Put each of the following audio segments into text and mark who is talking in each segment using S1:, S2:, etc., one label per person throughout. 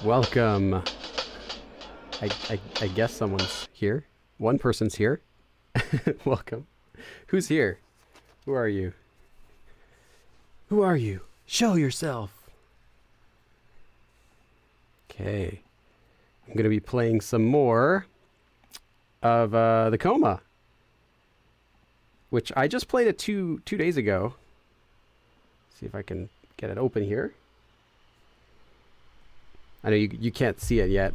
S1: Welcome. I guess someone's here. One person's here. Welcome. Who's here? Who are you? Who are you? Show yourself. Okay. I'm going to be playing some more of the Coma, which I just played it two days ago. See if I can get it open here. I know you can't see it yet.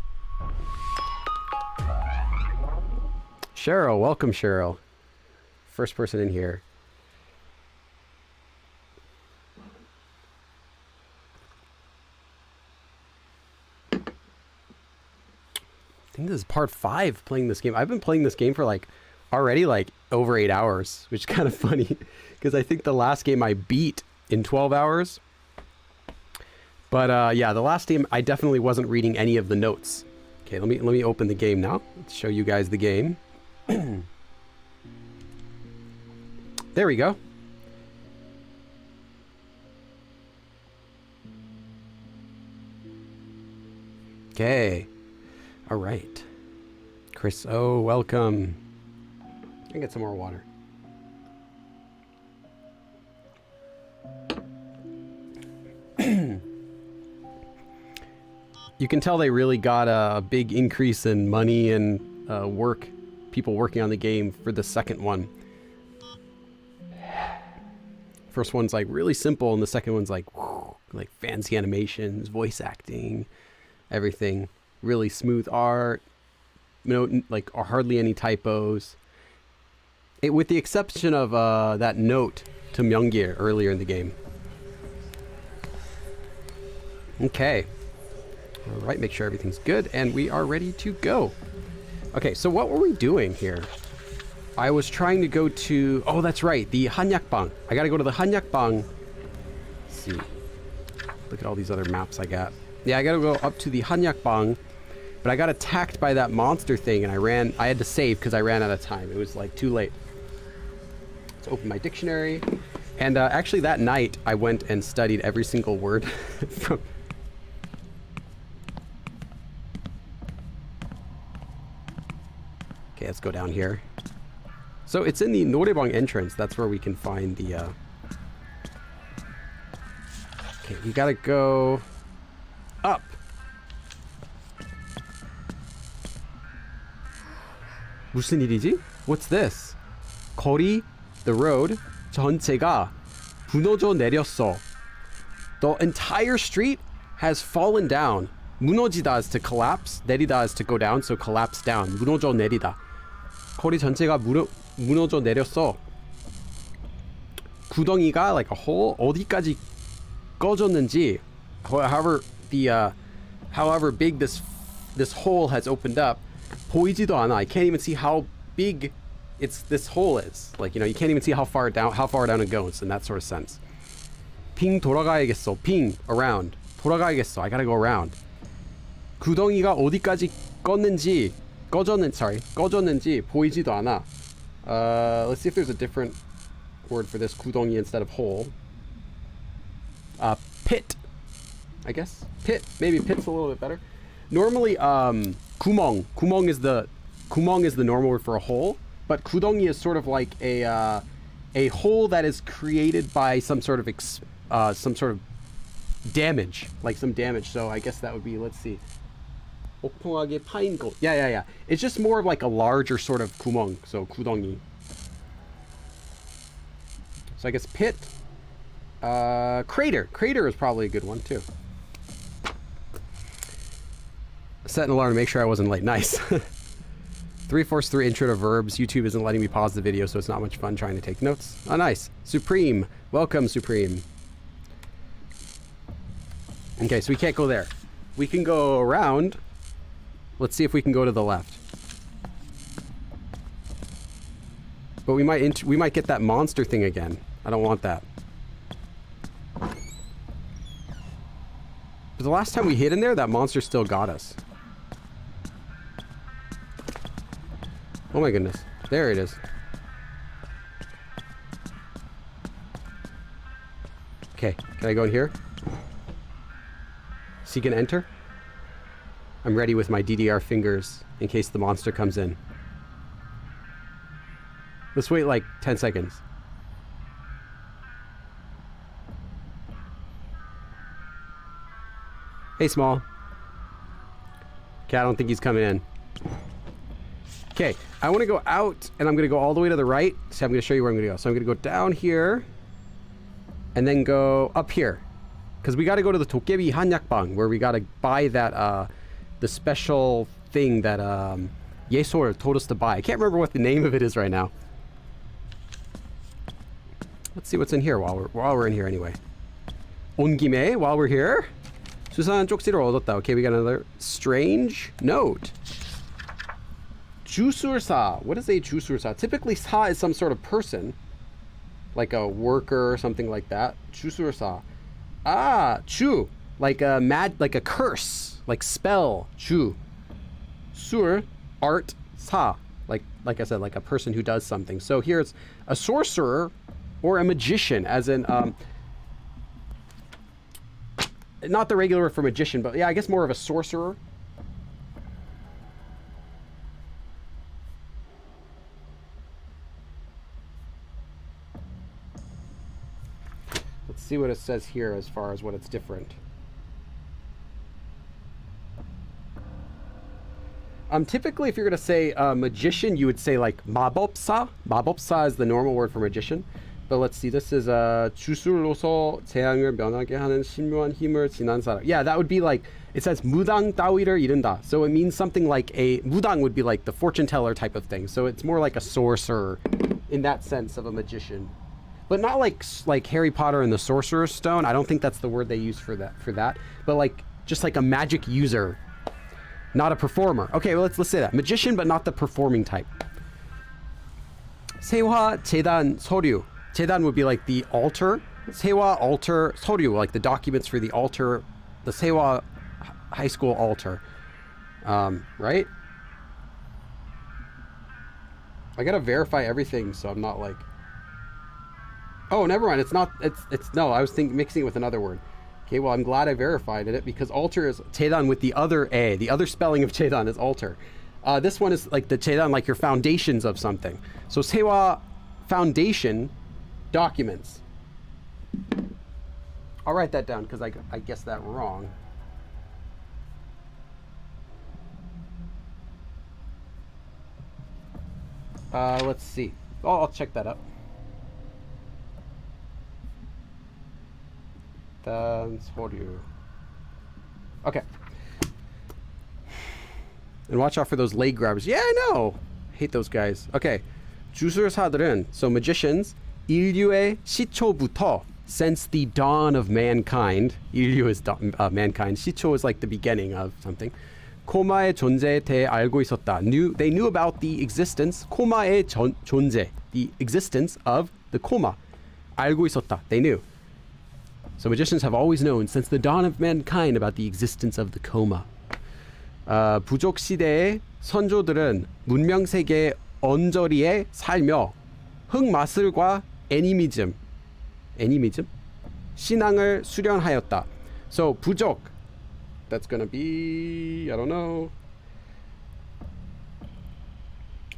S1: Cheryl, welcome Cheryl. First person in here. I think this is part 5 playing this game. I've been playing this game for already over 8 hours, which is kind of funny because I think the last game I beat in 12 hours. But yeah, the last game I definitely wasn't reading any of the notes. Okay, let me open the game now. Let's show you guys the game. There we go. Okay. All right. Chris, oh, welcome. I can get some more water. You can tell they really got a big increase in money and people working on the game for the second one. First one's really simple, and the second one's like fancy animations, voice acting, everything. Really smooth art, hardly any typos. With the exception of that note to Myeonggil earlier in the game. Okay. All right, make sure everything's good, and we are ready to go. Okay, so what were we doing here? I was trying to go to... Oh, that's right, the Hanyakbang. I gotta go to the Hanyakbang. Let's see. Look at all these other maps I got. Yeah, I gotta go up to the Hanyakbang, but I got attacked by that monster thing, and I had to save because I ran out of time. It was too late. Let's open my dictionary. And actually that night, I went and studied every single word from... Okay, let's go down here. So it's in the Noraebang entrance. That's where we can find the... Okay, we gotta go up. 무슨 일이지? What's this? 거리, the road, 전체가 무너져 내렸어. The entire street has fallen down. 무너지다 is to collapse. 내리다 is to go down, so collapse down. 무너져 내리다. 거리 전체가 무너져 내렸어. 구덩이가 like a hole 어디까지 꺼졌는지, however big this hole has opened up, 보이지도 않아. I can't even see how big this hole is. You can't even see how far down it goes in that sort of sense. 빙 돌아가야겠어. 빙 around. 돌아가야겠어. I gotta go around. 구덩이가 어디까지 꺼졌는지 보이지도 않아. Let's see if there's a different word for this 구덩이 instead of hole. Pit, I guess. Pit, maybe pit's a little bit better. Normally, 구멍 is the normal word for a hole, but 구덩이 is sort of like a hole that is created by some sort of damage, some damage. So I guess that would be, let's see. 옥통하게 파인 곳. Yeah. It's just more of a larger sort of 구멍, so 구덩이. So I guess pit. Crater. Crater is probably a good one too. Set an alarm to make sure I wasn't late. Nice. 3-4-3 intro to verbs. YouTube isn't letting me pause the video, so it's not much fun trying to take notes. Oh, nice. Supreme. Welcome, Supreme. Okay, so we can't go there. We can go around. Let's see if we can go to the left. But we might get that monster thing again. I don't want that. But the last time we hid in there, that monster still got us. Oh my goodness. There it is. Okay, can I go in here? So you can enter? I'm ready with my DDR fingers in case the monster comes in. Let's wait like 10 seconds. Hey, Small. Okay, I don't think he's coming in. Okay, I want to go out, and I'm going to go all the way to the right. So I'm going to show you where I'm going to go. So I'm going to go down here, and then go up here. Because we got to go to the Dokkaebi Hanyakbang, where we got to buy that, the special thing that Yesor told us to buy. I can't remember what the name of it is right now. Let's see what's in here while we're in here anyway. 온 김에, while we're here. 수상한 쪽지를 얻었다. Okay, we got another strange note. 주술사. What is a 주술사? Typically, sa is some sort of person, like a worker or something like that. 주술사. Ah, 주, like a curse, like spell. 주. sur, art. sa, like I said, like a person who does something. So here it's a sorcerer or a magician, as in not the regular word for magician, but yeah, I guess more of a sorcerer. Let's see what it says here as far as what it's different. Typically, if you're going to say magician, you would say like 마법사. 마법사 is the normal word for magician. But let's see, this is 주술로서 재앙을 면하게 하는 신묘한 힘을 지닌 사람. Yeah, that would be like, it says 무당 따위를 이른다. So it means something like a, 무당 would be like the fortune teller type of thing. So it's more like a sorcerer in that sense of a magician. But not like Harry Potter and the Sorcerer's Stone. I don't think that's the word they use for that. But like, just like a magic user, not a performer. Okay, well, let's say that. Magician, but not the performing type. 세화 재단 서류. 재단 would be like the altar. 세화 altar 서류, like the documents for the altar, the 세화 high school altar. Right? I gotta verify everything so I'm not like... Oh, never mind. It's not, it's no, I was mixing it with another word. Okay, well, I'm glad I verified it because altar is 재단 with the other A. The other spelling of 재단 is altar. This one is like the 재단, like your foundations of something. So 세화 foundation documents. I'll write that down because I guessed that wrong. Let's see. Oh, I'll check that up. 서류. Okay. And watch out for those leg grabbers. Yeah, I know. Hate those guys. Okay. 주술사들은, so magicians, 인류의 시초부터, since the dawn of mankind. 인류 is mankind. 시초 is like the beginning of something. 코마의 존재에 대해 알고 있었다. They knew about the existence. 코마의 존재. The existence of the coma. 알고 있었다. They knew. So magicians have always known since the dawn of mankind about the existence of the coma. 부족 시대의 선조들은 문명 세계의 언저리에 살며 흑마술과 애니미즘 신앙을 수련하였다. So 부족, that's gonna be, I don't know.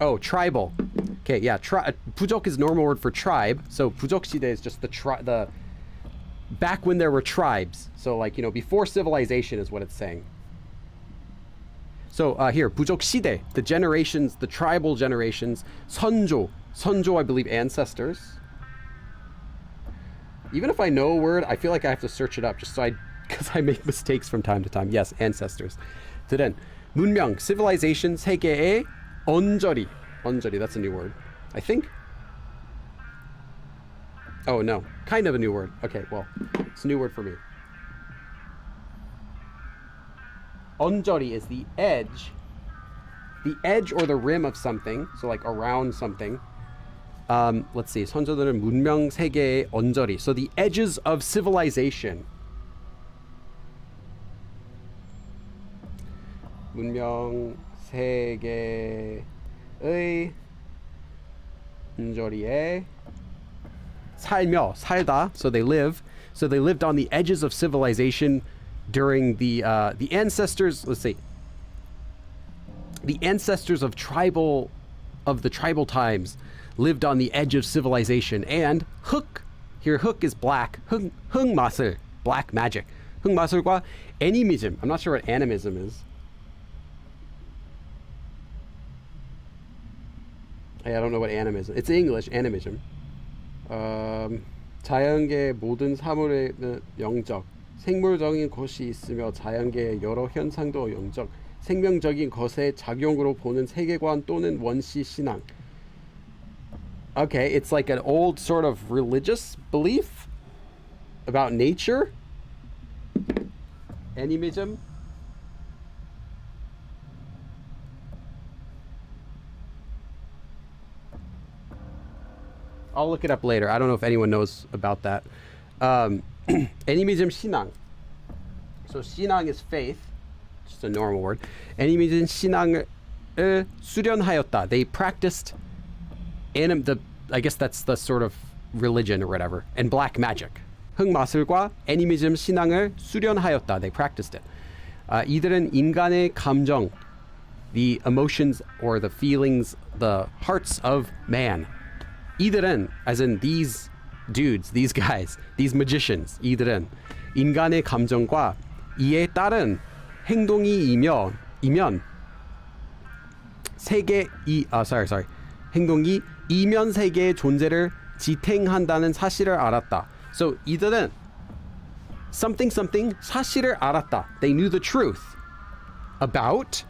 S1: Oh, tribal. Okay, yeah, 부족 is normal word for tribe. So 부족 시대 is just the back when there were tribes. So like, you know, before civilization is what it's saying. So here, 부족 시대, the generations, the tribal generations. 선조, I believe ancestors. Even if I know a word, I feel like I have to search it up just so because I make mistakes from time to time. Yes, ancestors. Then, 문명, civilization, 세계의 언저리. 언저리, that's a new word, I think. Oh no, kind of a new word. Okay, well, it's a new word for me. 언저리 is the edge or the rim of something, so like around something. Let's see. 선조들은 문명 세계의 언저리. So the edges of civilization. 문명 세계의 언저리에 살며, 살다. So they lived on the edges of civilization during the ancestors. Let's see. The ancestors of the tribal times lived on the edge of civilization. And 흑, here 흑 is black. 흑마술, black magic. 흑마술과 animism. I'm not sure what animism is. Hey, I don't know what animism. It's English, animism. 자연계의 모든 사물에는 영적, 생물적인 것이 있으며 자연계의 여러 현상도 영적, 생명적인 것의 작용으로 보는 세계관 또는 원시 신앙. Okay, it's like an old sort of religious belief about nature. Animism. I'll look it up later. I don't know if anyone knows about that. Animism 신앙. So 신앙 is faith. Just a normal word. animism 신앙을 수련하였다. They practiced I guess that's the sort of religion or whatever. And black magic. 흑마술과 animism 신앙을 수련하였다. They practiced it. 이들은 인간의 감정, the emotions or the feelings, the hearts of man. 이들은, as in these dudes, these guys, these magicians, 이들은 인간의 감정과 이에 따른 행동이면 행동이 이면 세계의 존재를 지탱한다는 사실을 알았다. So 이들은 something 사실을 알았다. They knew the truth about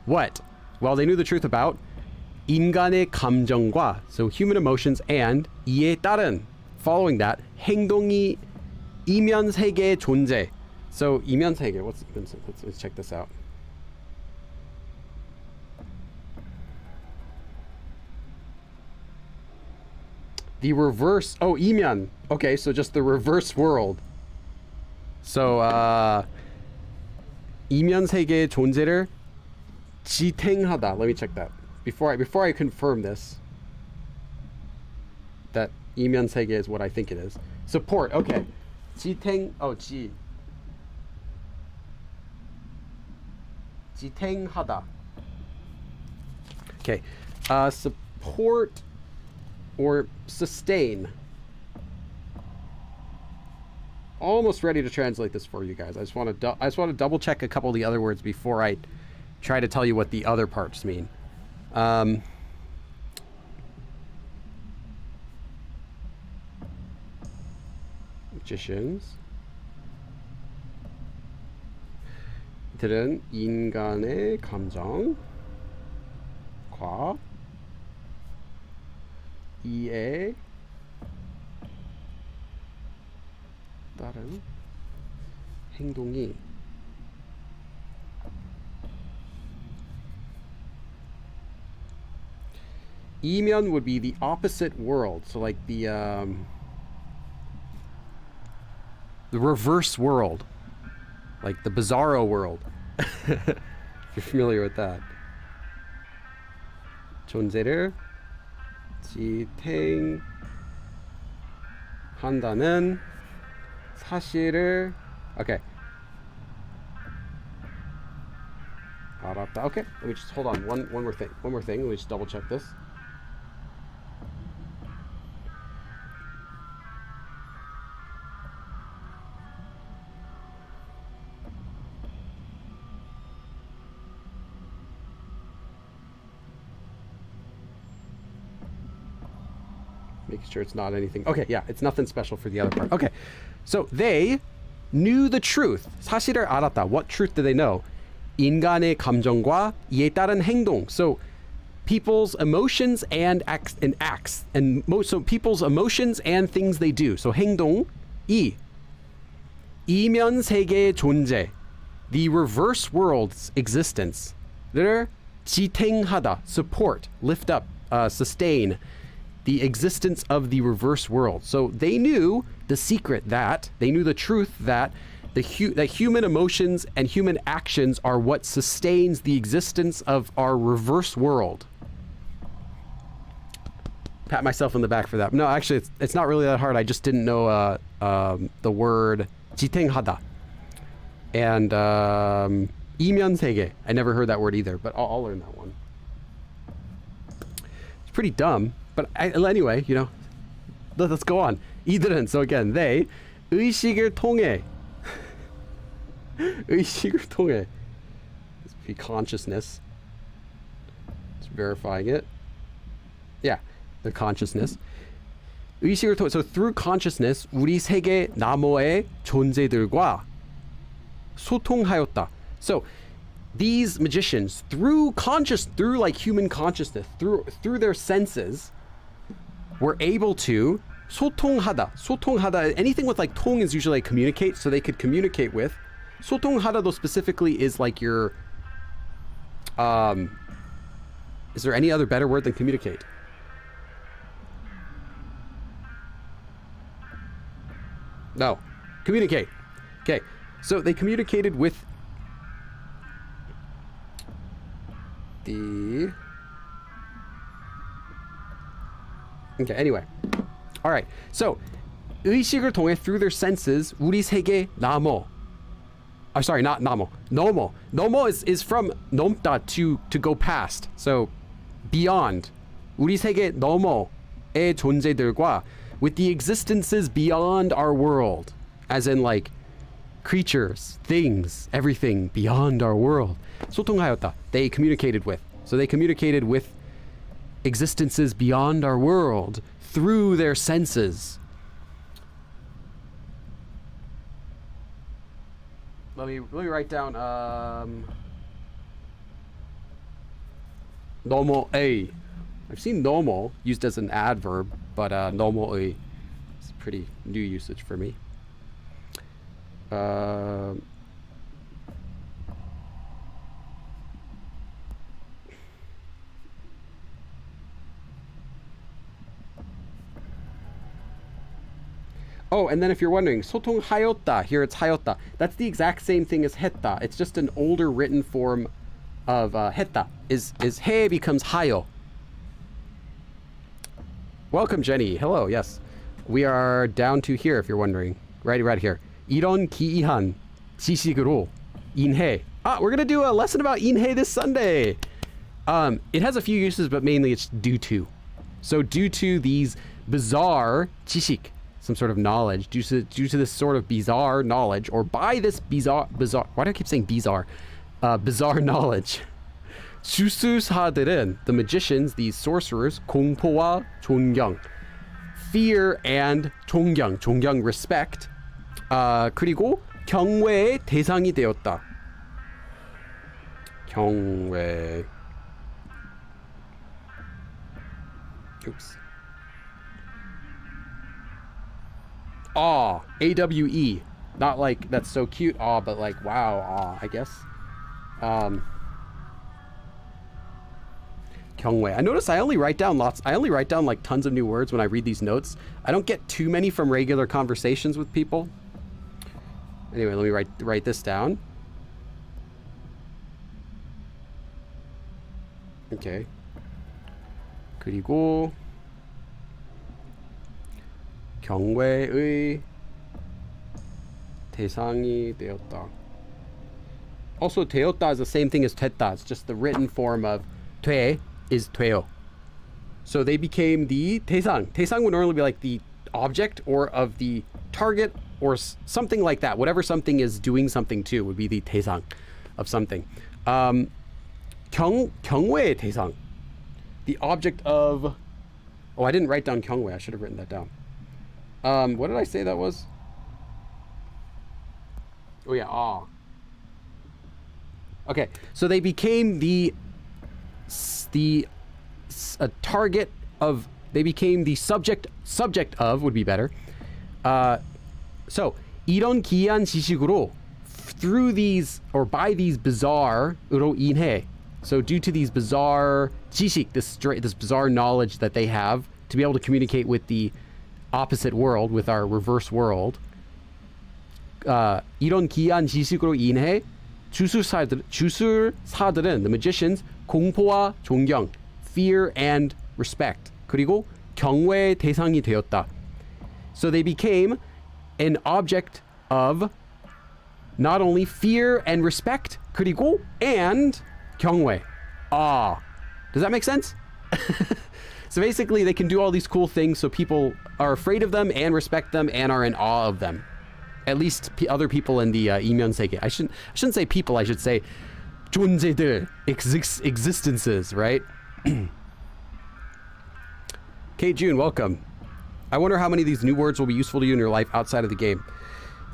S1: what? Well, they knew the truth about 인간의 감정과, so human emotions, and 이에 따른, following that, 행동이 이면 세계의 존재. So 이면 세계, let's check this out. The reverse, 이면. Okay, so just the reverse world. So 이면 세계의 존재를 지탱하다. Let me check that. Before I confirm this, that 이면 세계 is what I think it is. Support, okay. 지탱하다. Okay. Support or sustain. Almost ready to translate this for you guys. I just want to double check a couple of the other words before I try to tell you what the other parts mean. Magicians. 이들은 인간의 감정과 이에 따른 행동이 이면 would be the opposite world, so like the reverse world, like the bizarro world. If you're familiar with that. 존재를 지탱한다는 사실을 okay. 알았다. Okay, let me just hold on. One more thing. Let me just double check this. Making sure it's not anything. Okay, yeah, it's nothing special for the other part. Okay, so they knew the truth. 사실을 알았다. What truth did they know? 인간의 감정과 이에 따른 행동. So people's emotions and acts, so people's emotions and things they do. So 행동, 이면 세계의 존재, the reverse world's existence를 지탱하다, support, lift up, sustain. The existence of the reverse world. So they knew the secret that, they knew the truth that that human emotions and human actions are what sustains the existence of our reverse world. Pat myself on the back for that. No, actually, it's not really that hard. I just didn't know the word 지탱하다. And 이면 세계. I never heard that word either, but I'll learn that one. It's pretty dumb, but anyway, you know, let's go on. 이들은, so again, they, 의식을 통해. 의식을 통해. This would be consciousness. Just verifying it. Yeah, the consciousness. 의식을 통해, so through consciousness, 우리 세계 너머의 존재들과 소통하였다. So these magicians, through like human consciousness, through their senses, were able to 소통하다. Anything with like 통 is usually like communicate, so they could communicate with. 소통하다 though specifically is like your. Is there any other better word than communicate? No, communicate. Okay, so they communicated with the. Okay, anyway. All right. So, 의식을 통해 through their senses 우리 세계 너머. I'm sorry, not 너머. 너머. 너머 is from 넘다 to go past. So, beyond. 우리 세계 너머의 존재들과 with the existences beyond our world, as in like creatures, things, everything beyond our world. 소통하였다. They communicated with. So they communicated with existences beyond our world through their senses. Let me write down 너머의. I've seen 너머 used as an adverb, but 너머의 is pretty new usage for me. Oh, and then if you're wondering, 소통하였다, here it's 하였다. That's the exact same thing as 했다. It's just an older written form of 했다. Is 해 becomes 하여. Welcome, Jenny. Hello, yes. We are down to here, if you're wondering. Right here. 이런 기이한 지식으로 인해. We're going to do a lesson about 인해 this Sunday. It has a few uses, but mainly it's due to. So due to these bizarre 지식, some sort of knowledge, due to this sort of bizarre knowledge, or by this bizarre, why do I keep saying bizarre? Bizarre knowledge. 주술사들은, the magicians, these sorcerers, 공포와 존경, fear and 존경, respect, 그리고 경외의 대상이 되었다. 경외. Oops. Awe, A-W-E. Not like that's so cute, awe, but like wow, awe, I guess. 경외. I notice I only write down like tons of new words when I read these notes. I don't get too many from regular conversations with people. Anyway, let me write this down. Okay. 그리고 경외의 대상이 되었다. Also, 되었다 is the same thing as 됐다. It's just the written form of 돼 is 돼요. So they became the 대상. 대상 would normally be like the object or of the target or something like that. Whatever something is doing something to would be the 대상 of something. 경외의 대상. The object of... Oh, I didn't write down 경외. I should have written that down. What did I say that was? Oh yeah, awe. Okay, so they became the target of. They became the subject of would be better. So 이런 기이한 지식으로 through these or by these bizarre로 인해. So due to these bizarre 지식, this bizarre knowledge that they have to be able to communicate with the opposite world, with our reverse world. 이런 기이한 지식으로 인해 주술사들은, the magicians, 공포와 존경, fear and respect, 그리고 경외의 대상이 되었다. So they became an object of not only fear and respect, 그리고 and 경외. Awe. Does that make sense? So basically they can do all these cool things so people are afraid of them and respect them and are in awe of them. At least other people in the 이면 세계. I shouldn't say people, I should say 존재들, existences, right? Kate June, welcome. I wonder how many of these new words will be useful to you in your life outside of the game.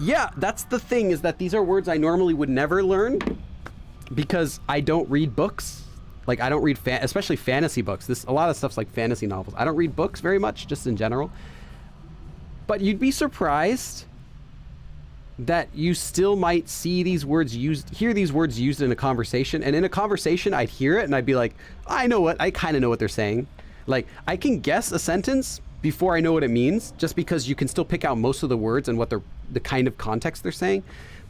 S1: Yeah, that's the thing, is that these are words I normally would never learn because I don't read books. Like, I don't read, especially fantasy books. A lot of stuff's like fantasy novels. I don't read books very much, just in general. But you'd be surprised that you still might see these words used, hear these words used in a conversation. And in a conversation, I'd hear it and I'd be like, I kind of know what they're saying. Like, I can guess a sentence before I know what it means, just because you can still pick out most of the words and what the kind of context they're saying.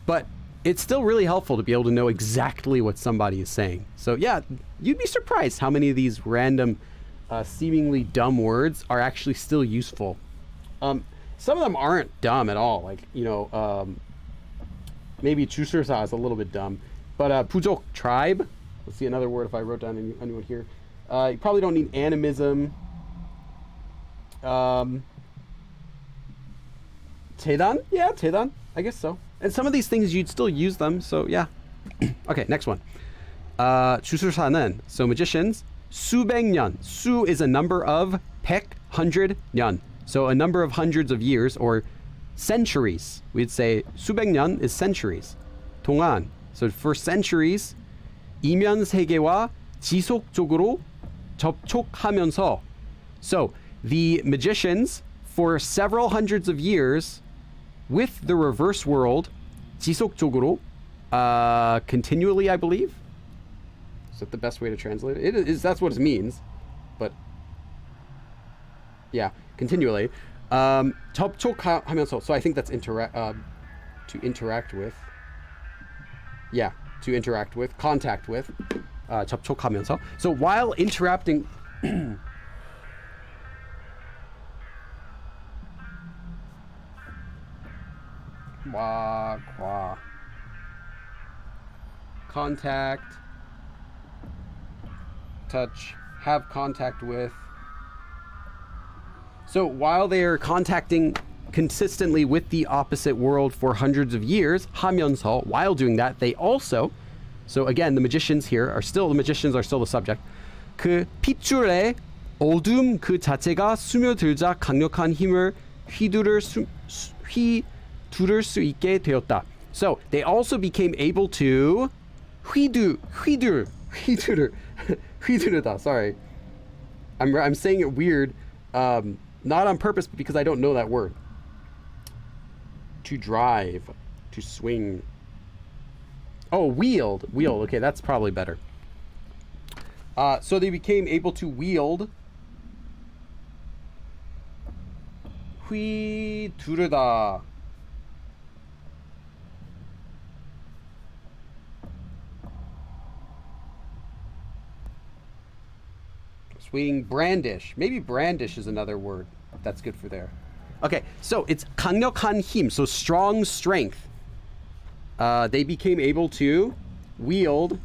S1: But it's still really helpful to be able to know exactly what somebody is saying. So yeah, you'd be surprised how many of these random, seemingly dumb words are actually still useful. Some of them aren't dumb at all. Like, you know, maybe 주술사 is a little bit dumb. But 부족, tribe. Let's see another word if I wrote down anyone here. You probably don't need animism. 재단? Yeah, 재단. I guess so. And some of these things you'd still use them, so yeah. Okay, next one. 주술사는, so magicians. 수백년. 수 is a number of, 백, 100, 년. So a number of hundreds of years or centuries. We'd say 수백년 is centuries. 동안. So for centuries, 이면 세계와 지속적으로 접촉하면서. So the magicians, for several hundreds of years, with the reverse world, 지속적으로, continually, I believe. Is that the best way to translate it? It is. That's what it means, but yeah, continually. 접촉하면서. So I think that's to interact with. Yeah, to interact with, contact with. 접촉하면서. So while interacting. Contact, touch, have contact with. So while they are contacting consistently with the opposite world for hundreds of years, 하면서, while doing that, they also, so again, the magicians are still the subject. 그 핏줄의 어둠 그 자체가 스며들자 강력한 힘을 휘두를 수 있게 되었다. So they also became able to 휘두르다. Sorry, I'm saying it weird, not on purpose, but because I don't know that word. To drive, to swing. Oh, wield. Okay, that's probably better. So they became able to wield. 휘두르다. Swing, brandish. Maybe brandish is another word that's good for there. Okay, so it's 강력한 힘, so strong strength. They became able to wield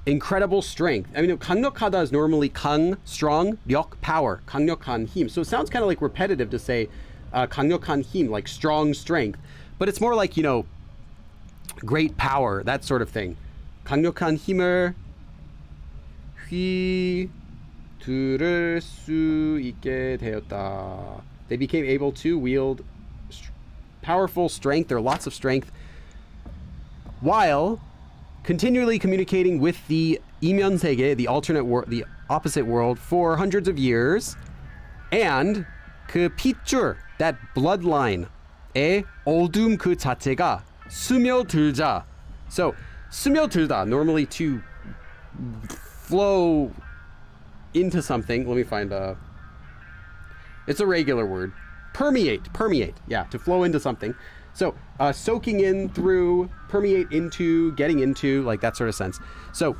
S1: incredible strength. I mean, 강력하다 is normally 강, strong, 력, power. 강력한 힘. So it sounds kind of like repetitive to say 강력한 힘, like strong strength. But it's more like, you know, great power, that sort of thing. 강력한 힘을 휘두를 수 있게 되었다. They became able to wield powerful strength, or lots of strength, while continually communicating with the 이면 세계, the alternate world, the opposite world, for hundreds of years. And 그 핏줄, that bloodline, 의 어둠 그 자체가 스며들자. So 스며들다, normally to flow into something. Let me find it's a regular word. Permeate, yeah, to flow into something. So soaking in, through, permeate into, getting into, like that sort of sense. So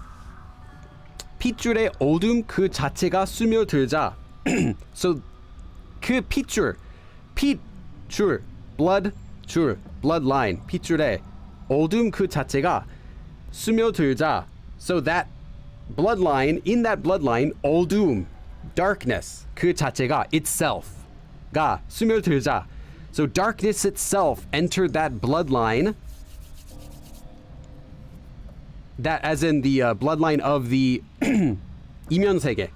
S1: 핏줄의 어둠 그 자체가 스며들자. So 그 핏줄, 핏줄, blood 줄, bloodline, 핏줄의 어둠 그 자체가 스며들자. So that bloodline, in that bloodline, 어둠, darkness, 그 자체가 itself가 스며들자. So darkness itself entered that bloodline. That as in the bloodline of the 이면세계.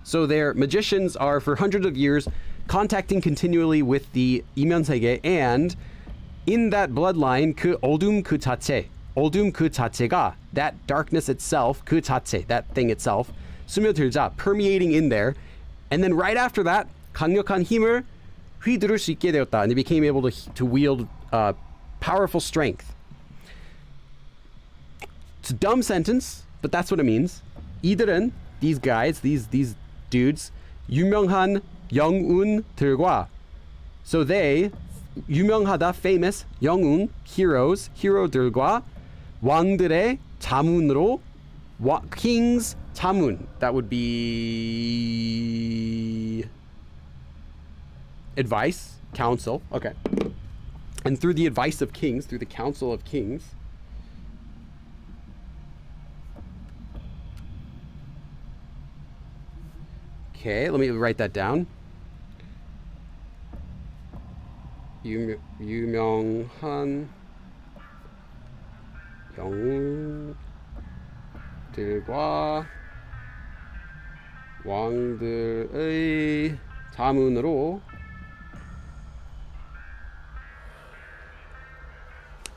S1: So their magicians are for hundreds of years contacting continually with the 이면세계, and in that bloodline 그 어둠 그 자체, 어둠 그 자체가, that darkness itself, 그 자체, that thing itself, 스며들자, permeating in there, and then right after that 강력한 힘을 휘두를 수 있게 되었다, and they became able to wield powerful strength. It's a dumb sentence, but that's what it means. 이들은, these guys, these dudes, 유명한 영웅들과, so they, 유명하다, famous, 영웅, heroes, hero들과 왕들의 자문으로, king's 자문, that would be advice, counsel, okay. And through the advice of kings, through the counsel of kings, okay, let me write that down. 유명한 영웅들과 왕들의 자문으로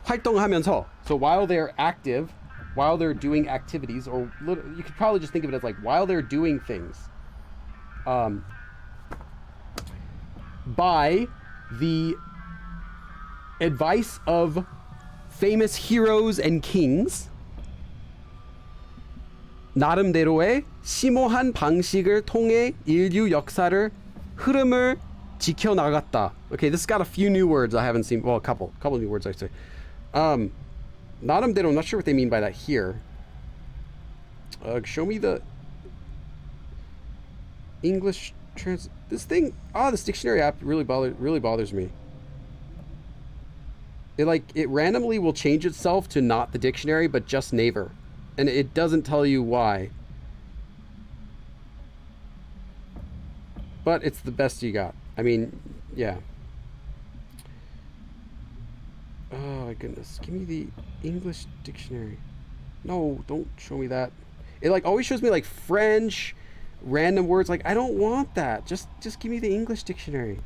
S1: 활동하면서, so while they're active, while they're doing activities, or you could probably just think of it as like while they're doing things, by the advice of famous heroes and kings, 나름대로의 심오한 방식을 통해 인류 역사를 흐름을 지켜나갔다. Okay, this has got a few new words I haven't seen. Well, a couple new words I say. 나름대로, I'm not sure what they mean by that here. Show me the English this thing. This dictionary app really bothers me. It randomly will change itself to not the dictionary but just Naver, and it doesn't tell you why. But it's the best you got. I mean, yeah. Oh my goodness. Give me the English dictionary. No, don't show me that. It always shows me French, random words. I don't want that. Just give me the English dictionary.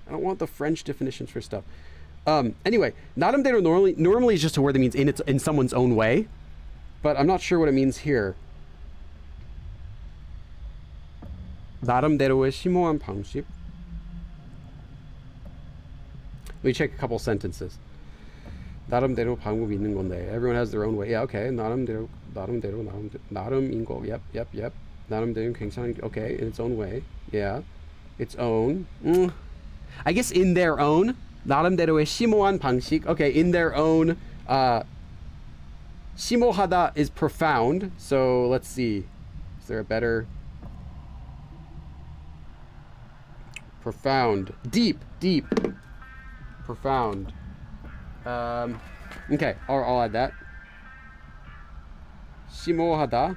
S1: I don't want the French definitions for stuff. Anyway, 나름대로 normally is just a word that means in someone's own way, but I'm not sure what it means here. 나름대로의 심오한 방식. Let me check a couple sentences. 나름대로 방법이 있는 건데. Everyone has their own way. Yeah, okay. 나름인 거. Yep. 나름대로 괜찮은, okay, in its own way. Yeah. Its own. I guess in their own. 나름대로의 심오한 방식. Okay, in their own. 심오하다 is profound. So let's see. Is there a better? Profound. Deep. Profound. Okay, I'll add that. 심오하다.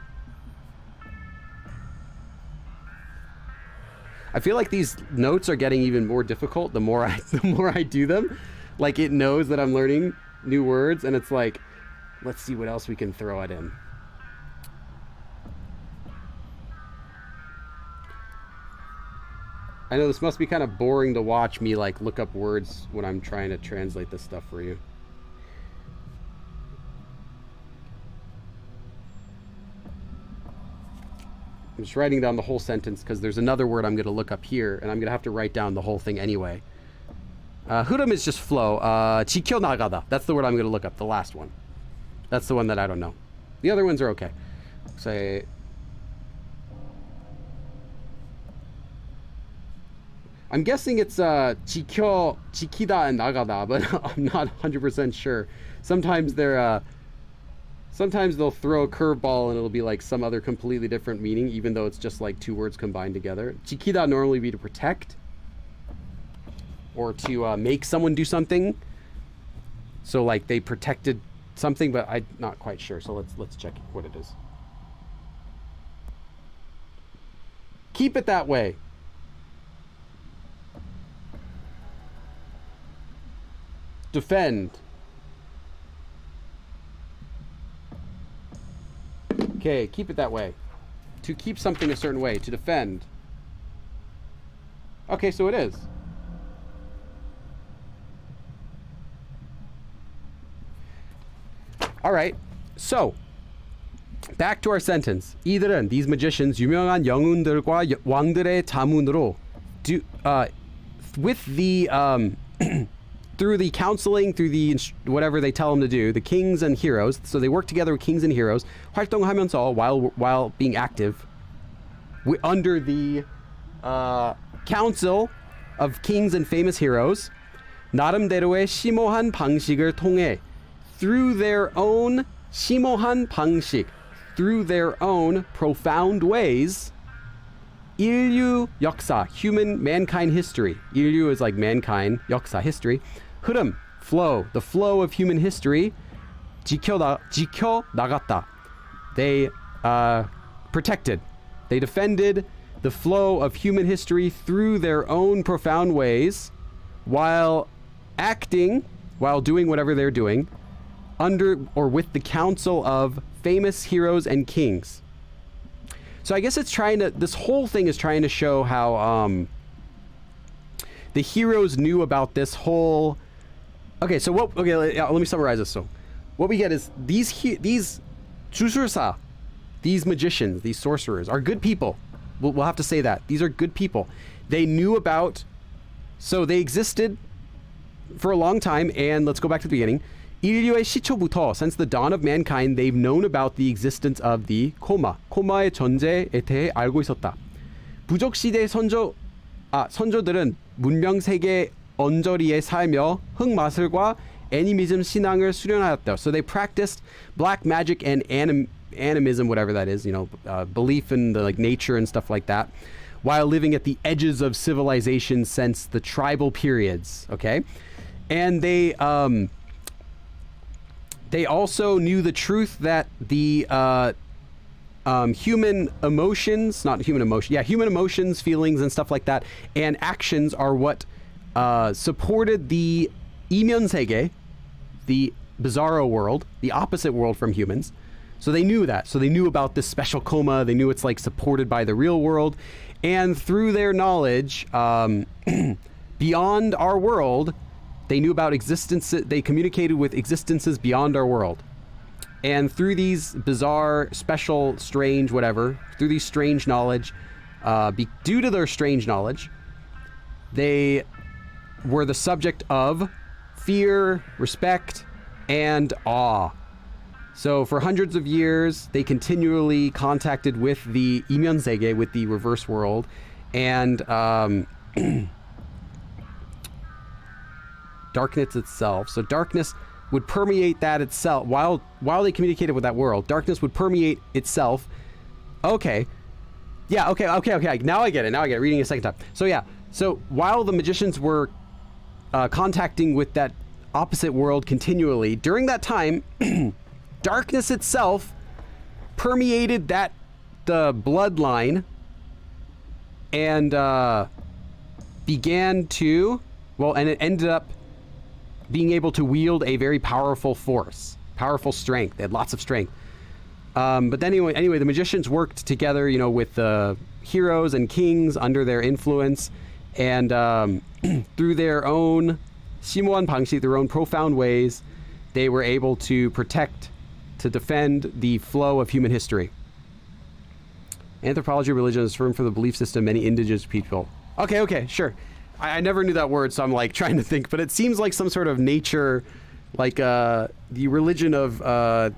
S1: I feel like these notes are getting even more difficult the more I do them. It knows that I'm learning new words, and it's like, let's see what else we can throw it in. I know this must be kind of boring to watch me look up words when I'm trying to translate this stuff for you. I'm just writing down the whole sentence because there's another word I'm going to look up here, and I'm going to have to write down the whole thing anyway. 흐름 is just flow. 지켜나가다. That's the word I'm going to look up, the last one. That's the one that I don't know. The other ones are okay. Say... I'm guessing it's 지키다 and 나가다, but I'm not 100% sure. Sometimes they'll throw a curveball and it'll be some other completely different meaning, even though it's just two words combined together. 지키다 normally be to protect or to make someone do something. So they protected something, but I'm not quite sure. So let's check what it is. Keep it that way. Defend. Okay, keep it that way. To keep something a certain way, to defend. Okay, so it is. All right, so back to our sentence. 이들은, these magicians, 유명한 영웅들과 왕들의 자문으로 with the through the counseling, through the whatever they tell them to do, the kings and heroes. So they work together with kings and heroes. 활동하면서 while being active, under the council of kings and famous heroes, 나름대로의 심오한 방식을 통해, through their own 심오한 방식, through their own profound ways, 인류 역사, mankind history. 인류 is like mankind, 역사, history. 흐름, flow, the flow of human history. 지켜나갔다. They protected. They defended the flow of human history through their own profound ways, while doing whatever they're doing, under or with the counsel of famous heroes and kings. So I guess this whole thing is trying to show how the heroes knew about this whole. Okay, so let me summarize this. So what we get is these 주술사, these magicians, these sorcerers are good people. We'll have to say that. These are good people. They knew about, so they existed for a long time, and let's go back to the beginning. 인류의 시초부터, since the dawn of mankind, they've known about the existence of the Coma. Coma의 존재에 대해 알고 있었다. 부족 시대 선조들은 문명 세계 언저리에 살며 흑마술과 animism 신앙을 수련하였다. So they practiced black magic and animism, whatever that is, belief in the nature and stuff like that, while living at the edges of civilization since the tribal periods. Okay, and they also knew the truth that the human emotions, feelings and stuff like that, and actions are what supported the 이면세계, the bizarro world, the opposite world from humans. So they knew that. So they knew about this special coma. They knew it's like supported by the real world. And through their knowledge, beyond our world, they knew about existence. They communicated with existences beyond our world. And through these bizarre, special, strange, whatever, through these strange knowledge, due to their strange knowledge, they were the subject of fear, respect, and awe. So for hundreds of years, they continually contacted with the 이면세계, with the reverse world, and darkness itself. So darkness would permeate that itself. While they communicated with that world, darkness would permeate itself. Okay. Yeah, okay. Now I get it. Reading it a second time. So yeah. So while the magicians were contacting with that opposite world continually, during that time, darkness itself permeated the bloodline and began to, and it ended up being able to wield a very powerful force, powerful strength. They had lots of strength. But then anyway, the magicians worked together, with the heroes and kings under their influence, and through their own 심오한 방식, their own profound ways, they were able to defend the flow of human history. Anthropology of religion is firm for the belief system of many indigenous people. Okay, sure. I never knew that word, so I'm like trying to think, but it seems like some sort of nature, like the religion of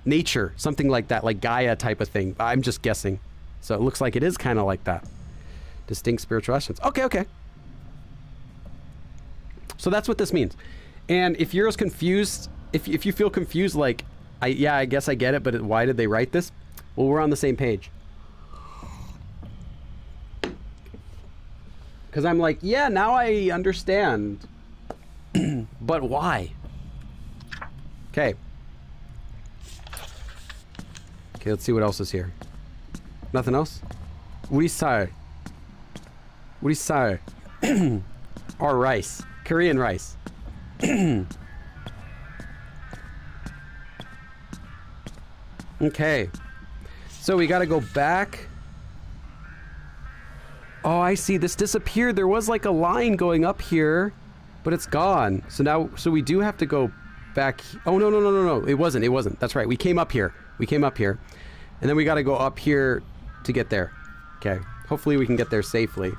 S1: nature, something like that, like Gaia type of thing. I'm just guessing. So it looks like it is kind of like that. Distinct spiritual essence. Okay. So that's what this means. And if you're as confused, if you feel confused, like, I guess I get it, but why did they write this? Well, we're on the same page. Because I'm like, yeah, now I understand. But why? Okay. Okay, let's see what else is here. Nothing else? 우리 쌀. 우리 쌀. Our rice. Korean rice. Okay. So we gotta go back. Oh, I see. This disappeared. There was like a line going up here, but it's gone. So now, so we do have to go back. Oh, no, no, no, no, no. It wasn't. It wasn't. That's right. We came up here. We came up here. And then we got to go up here to get there. Okay. Hopefully we can get there safely.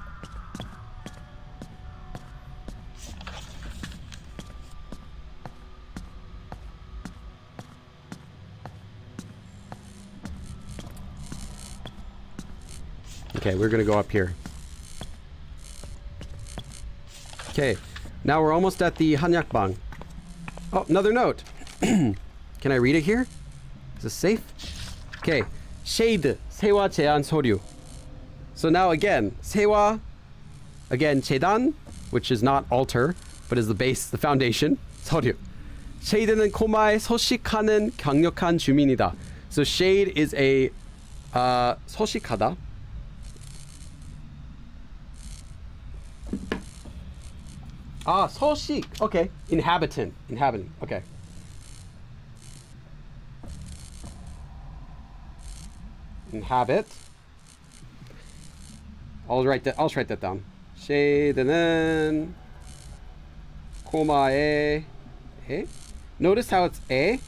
S1: Okay, we're going to go up here. Okay, now we're almost at the 한약방. Oh, another note. Can I read it here? Is this safe? Okay, shade, 세와 제한 서류. So now again, 세와, again, 재단, which is not altar, but is the base, the foundation, 서류. 쉐이드는 코마에 서식하는 강력한 주민이다. So shade is a, 서식하다. Ah, 서식. Okay. Inhabitant. Inhabitant. Okay. Inhabit. I'll write that down. 쉐이드는 코마에 에? Notice how it's a.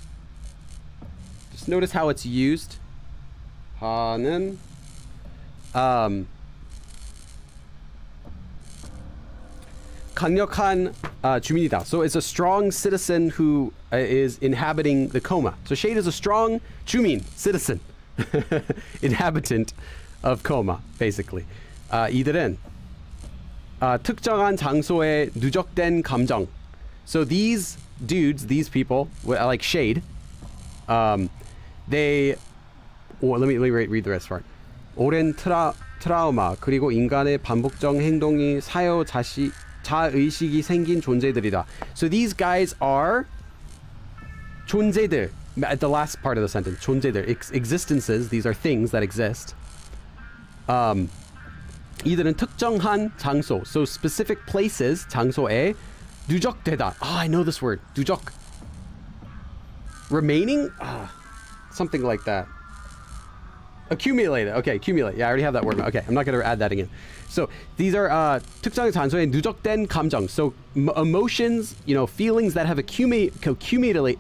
S1: Just notice how it's used. 하는 강력한 주민이다. So it's a strong citizen who is inhabiting the Coma. So shade is a strong 주민, citizen, inhabitant of Coma, basically. 이들은 특정한 장소에 누적된 감정. So these dudes, these people, like shade, they. Let me read the rest part. 오랜 트라우마 그리고 인간의 반복적 행동이 자의식이 생긴 존재들이다. So these guys are 존재들. At the last part of the sentence, 존재들, existences. These are things that exist. 이들은 특정한 장소, so specific places, 장소에 누적되다. I know this word. 누적. Remaining? Something like that. Accumulated. Okay, accumulate. Yeah, I already have that word. Okay, I'm not going to add that again. So these are 특정한 장소에 누적된 감정. So emotions, feelings that have accumulated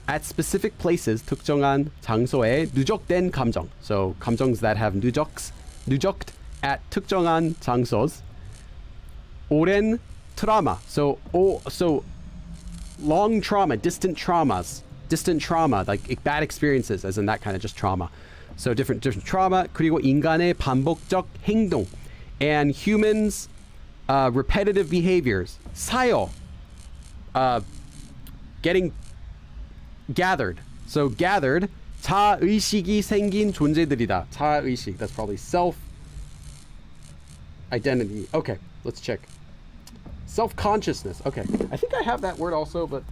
S1: at specific places. 특정한 장소에 누적된 감정. So 감정s that have 누적ed at 특정한 장소s. 오랜 trauma. So long trauma, distant trauma, like bad experiences, as in that kind of just trauma. So different trauma. 그리고 인간의 반복적 행동, and humans' repetitive behaviors. 사요, getting gathered. So gathered. 자의식이 생긴 존재들이다. 자의식. That's probably self-identity. Okay, let's check. Self-consciousness. Okay, I think I have that word also, but.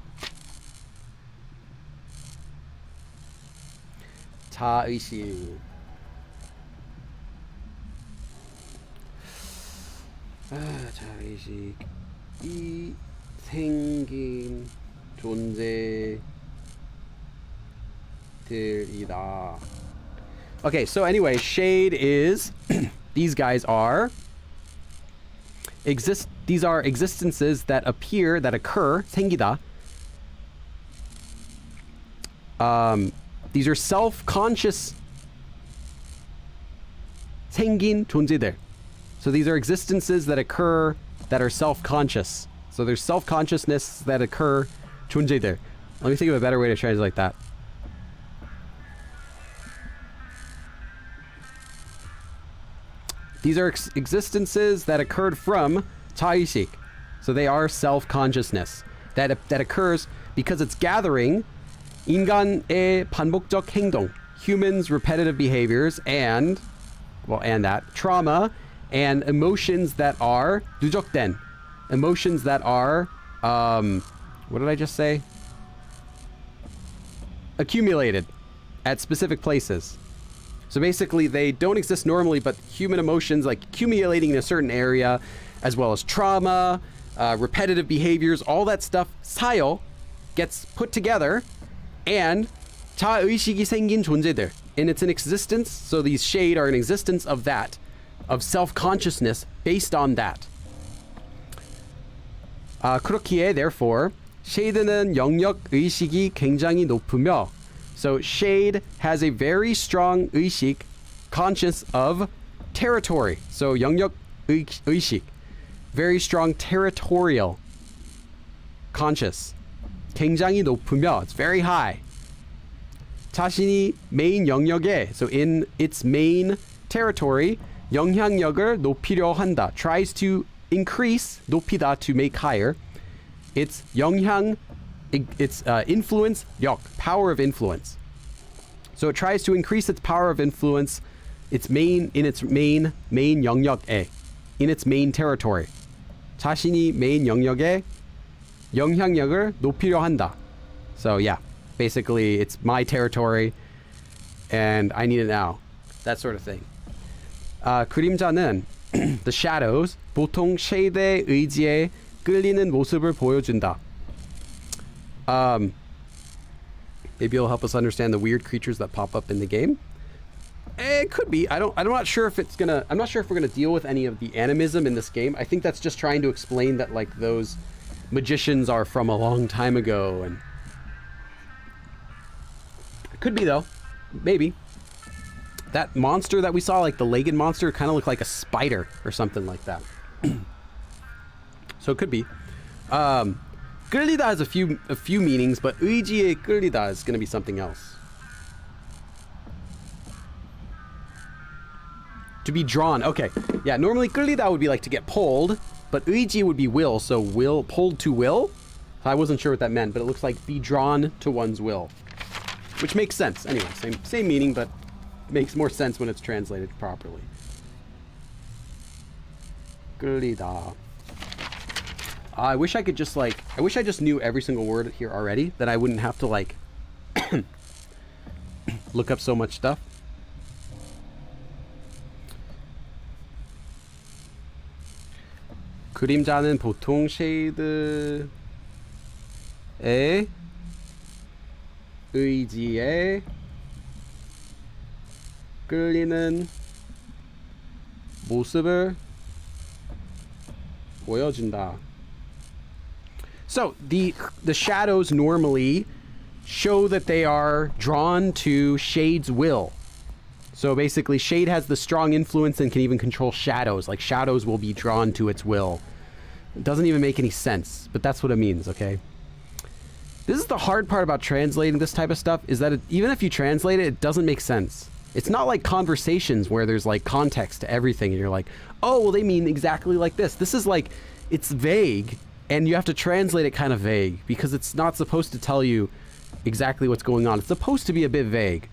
S1: 자의식이 생긴 존재들이다. Okay, so anyway, shade is these guys are these are existences that appear, that occur, 생기다. These are self-conscious 생긴 존재들. So these are existences that occur that are self-conscious. So there's self-consciousness that occur 존재들. Let me think of a better way to translate that. These are existences that occurred from 자의식. So they are self-consciousness that occurs because it's gathering 인간의 반복적 행동, humans' repetitive behaviors, and that trauma and emotions that are 누적된, emotions that are What did I just say? Accumulated at specific places. So basically they don't exist normally, but human emotions like accumulating in a certain area, as well as trauma, repetitive behaviors, all that stuff, 사요, gets put together, and 자의식이 생긴 존재들. And it's an existence, so these shade are an existence of that, of self-consciousness based on that. 그렇기에, therefore, 쉐이드는 영역 의식이 굉장히 높으며, so shade has a very strong 의식, conscious of territory. So 영역 의식, very strong territorial conscious. 굉장히 높으며, it's very high. 자신이 main 영역에, so in its main territory, 영향력을 높이려 한다. Tries to increase, 높이다, to make higher. Its 영향, its influence, 력, power of influence. So it tries to increase its power of influence, in its main 영역에, in its main territory. 자신이 main 영역에 영향력을 높이려 한다. So yeah, basically it's my territory and I need it now. That sort of thing. 그림자는 the shadows 보통 쉐이드의 의지에 끌리는 모습을 보여준다. Maybe it'll help us understand the weird creatures that pop up in the game. It could be. I'm not sure if we're gonna deal with any of the animism in this game. I think that's just trying to explain that like those magicians are from a long time ago, and it could be though. Maybe. That monster that we saw, like the legged monster, kind of looked like a spider or something like that. So it could be. 끌리다 has a few meanings, but 의지에 끌리다 is going to be something else. To be drawn. Okay. Yeah, normally 끌리다 would be like to get pulled, but 의지 would be will, so will, pulled to will. I wasn't sure what that meant, but it looks like be drawn to one's will. Which makes sense. Anyway, same meaning, but makes more sense when it's translated properly. 끌리다. I wish I just knew every single word here already, that I wouldn't have to like look up so much stuff. 그림자는 보통 쉐이드의 의지에 끌리는 모습을 보여준다. So the shadows normally show that they are drawn to Shade's will. So basically Shade has the strong influence and can even control shadows. Like shadows will be drawn to its will. It doesn't even make any sense, but that's what it means, okay? This is the hard part about translating this type of stuff, is that even if you translate it, it doesn't make sense. It's not like conversations where there's like context to everything and you're like, oh, well, they mean exactly like this. This is like, it's vague and you have to translate it kind of vague because it's not supposed to tell you exactly what's going on. It's supposed to be a bit vague.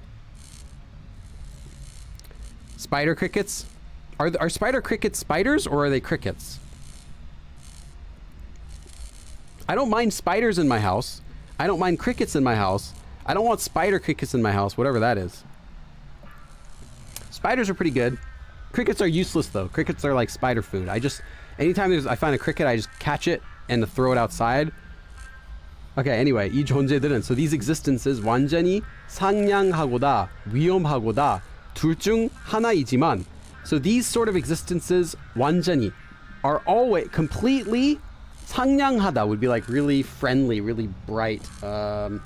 S1: Spider crickets? Are spider crickets spiders or are they crickets? I don't mind spiders in my house. I don't mind crickets in my house. I don't want spider crickets in my house, whatever that is. Spiders are pretty good. Crickets are useless though. Crickets are like spider food. Anytime I find a cricket, I just catch it and throw it outside. Okay, anyway, 이 존재들은, so these existences 완전히 상냥하고다, 위험하고다, 둘 중 하나이지만, so these sort of existences, 완전히, are always completely 상냥하다 would be like really friendly, really bright. Yeah,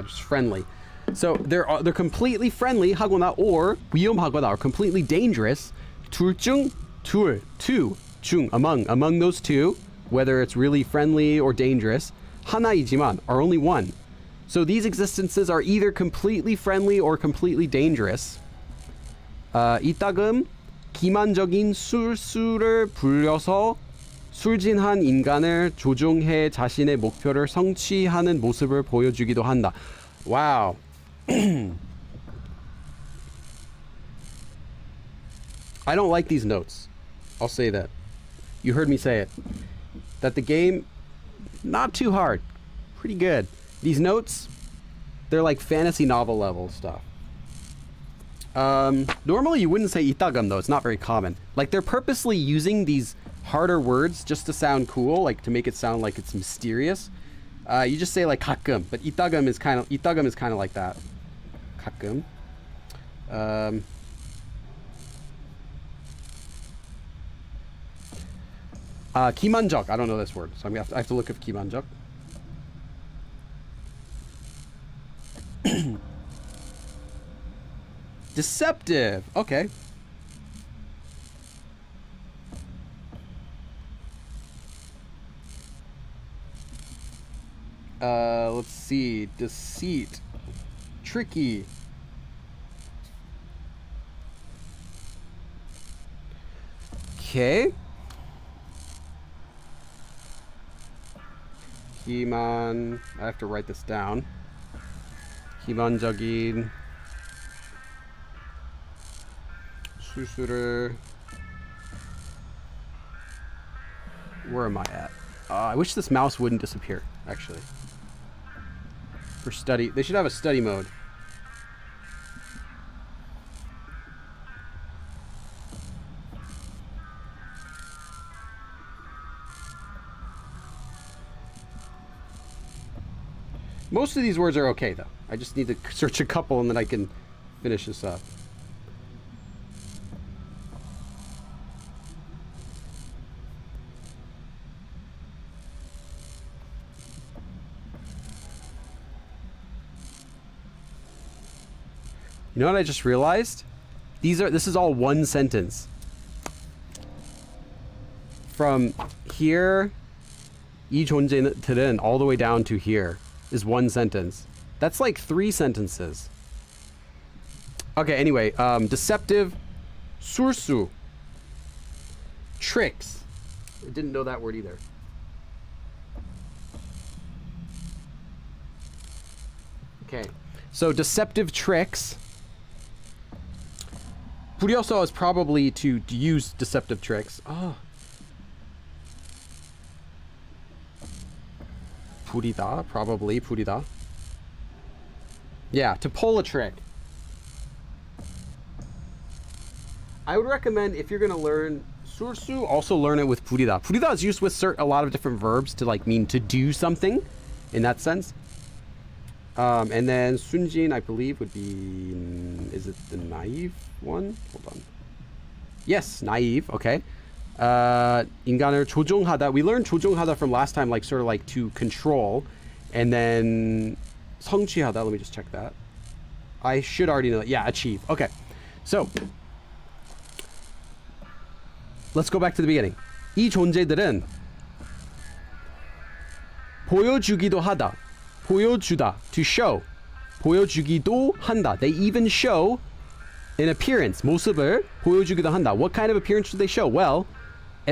S1: just friendly. So they're completely friendly 하거나 or 위험하거나 or completely dangerous. 둘 중, two 중, among those two, whether it's really friendly or dangerous, 하나이지만 are only one. So these existences are either completely friendly or completely dangerous. 이따금 기만적인 술수를 불려서 술진한 인간을 조종해 자신의 목표를 성취하는 모습을 보여주기도 한다. Wow. I don't like these notes. I'll say that. You heard me say it. that the game, not too hard, pretty good. These notes, they're like fantasy novel level stuff. Normally you wouldn't say itagam though, it's not very common. Like they're purposely using these harder words just to sound cool, like to make it sound like it's mysterious. You just say like 가끔, but itagam is kind of like that. 가끔. 기만적, I don't know this word, so I have to look up 기만적. Deceptive. Okay. Let's see. Deceit. Tricky. Okay. I have to write this down. 기만적인 수술을. Where am I at? I wish this mouse wouldn't disappear, actually. For study, they should have a study mode. Most of these words are okay, though. I just need to search a couple and then I can finish this up. You know what I just realized? This is all one sentence. From here, 이 존재들은 all the way down to here is one sentence. That's like 3 sentences. Okay, anyway, deceptive, 술수, tricks. I didn't know that word either. Okay, so deceptive tricks. 부려서 is probably to use deceptive tricks. Oh. 부리다, probably 부리다. Yeah, to pull a trick. I would recommend if you're going to learn 술수, also learn it with 부리다. 부리다 is used with a lot of different verbs to like mean to do something in that sense. And then 순진, I believe, would be, is it the naive one? Hold on. Yes, naive. Okay. 인간을 조종하다. We learned 조종하다 from last time, like sort of like to control. And then 성취하다. Let me just check that. I should already know that. Yeah, achieve. Okay. So let's go back to the beginning. 이 존재들은 보여주기도 하다. 보여주다, to show. 보여주기도 한다. They even show an appearance. 모습을 보여주기도 한다. What kind of appearance do they show? Well,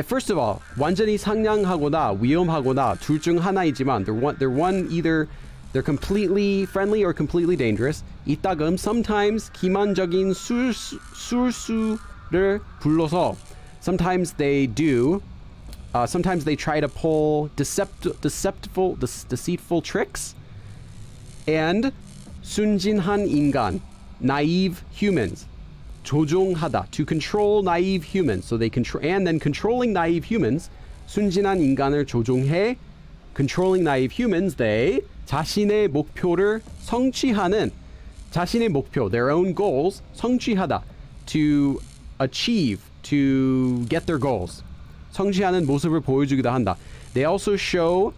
S1: first of all, 완전히 상냥하거나 위험하거나 둘 중 하나이지만 they're completely friendly or completely dangerous. 이따금 sometimes 기만적인 술수를 불러서 sometimes they try to pull deceitful tricks. And 순진한 인간, naive humans. 조종하다, to control naive humans. So they control, and then controlling naive humans. 순진한 인간을 조종해. Controlling naive humans, they 자신의 목표를 성취하는. 자신의 목표, their own goals. 성취하다, to achieve, to get their goals. 성취하는 모습을 보여주기도 한다. They also show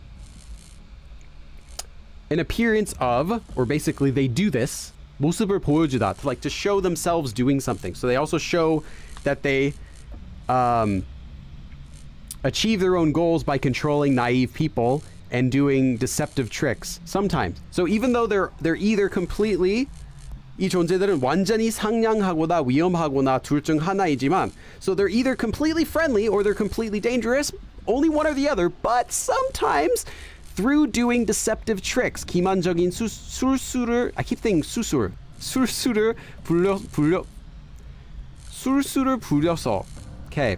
S1: an appearance of, or basically they do this, 모습을 보여주다, to show themselves doing something. So they also show that they achieve their own goals by controlling naive people and doing deceptive tricks sometimes. So even though they're either completely, 이 존재들은 완전히 상냥하거나 위험하거나 둘 중 하나이지만, so they're either completely friendly or they're completely dangerous, only one or the other, but sometimes through doing deceptive tricks, 기만적인 술수를, I keep thinking 술수를 불려서. Okay.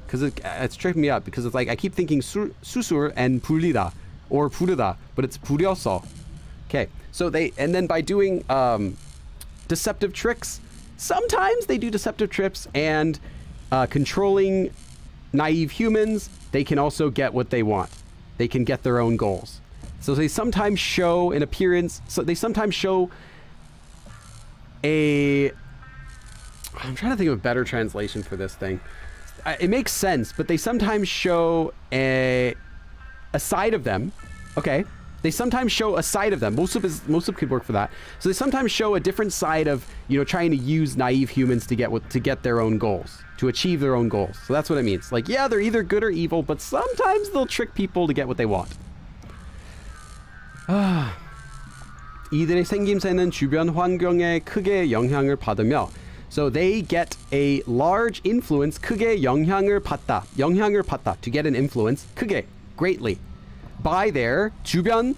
S1: because it's tripping me up because it's like I keep thinking susur and pulida or puruda, but it's puryoso. Okay, so and then by doing deceptive tricks, sometimes they do deceptive tricks and controlling naive humans, they can also get what they want. They can get their own goals. So they sometimes show an appearance, so they sometimes show I'm trying to think of a better translation for this thing. It makes sense, but they sometimes show a side of them. Okay, they sometimes show a side of them. Most of could work for that. So they sometimes show a different side of trying to use naive humans to get their own goals, to achieve their own goals. So that's what it means. Like, yeah, they're either good or evil, but sometimes they'll trick people to get what they want. 이들의 생김새는 주변 환경에 크게 영향을 받으며, so they get a large influence, 크게 영향을 받다, to get an influence, 크게, greatly, by their 주변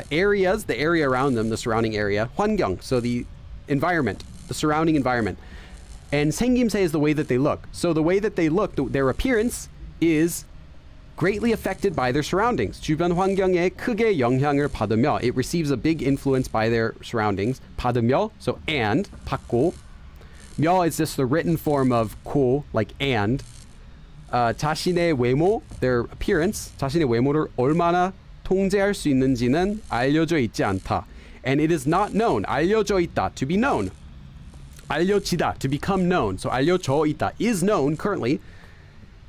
S1: areas, the area around them, the surrounding area, 환경, so the environment, the surrounding environment. And 생김새 is the way that they look. So the way that they look, their appearance is greatly affected by their surroundings. 주변 환경에 크게 영향을 받으며, it receives a big influence by their surroundings. 받으며, so and, 받고. 며 is just the written form of 고, like and. 자신의 외모, their appearance, 자신의 외모를 얼마나 통제할 수 있는지는 알려져 있지 않다. And it is not known. 알려져 있다, to be known. 알려지다, to become known. So 알려져 있다 is known currently.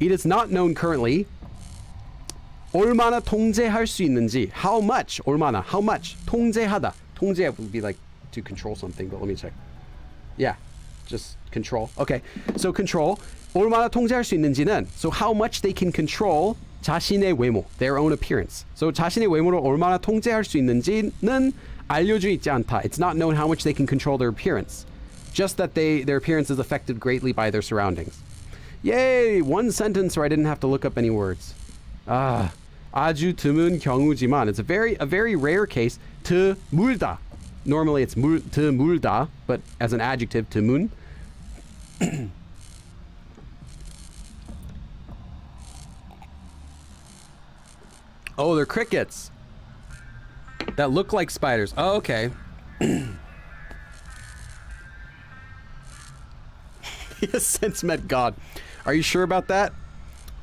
S1: It is not known currently. 얼마나 통제할 수 있는지, how much, 얼마나, how much, 통제하다. 통제 would be like to control something, but let me check. Yeah, just control. Okay, so control. 얼마나 통제할 수 있는지는, so how much they can control 자신의 외모, their own appearance. So 자신의 외모를 얼마나 통제할 수 있는지는 알려져 있지 않다. It's not known how much they can control their appearance. Just that their appearance is affected greatly by their surroundings. Yay! One sentence where I didn't have to look up any words. 아주 드문 경우지만, it's a very rare case. 드물다. Normally it's 드물다, but as an adjective, 드문. Oh, they're crickets that look like spiders. Oh, okay. He has since met God. Are you sure about that?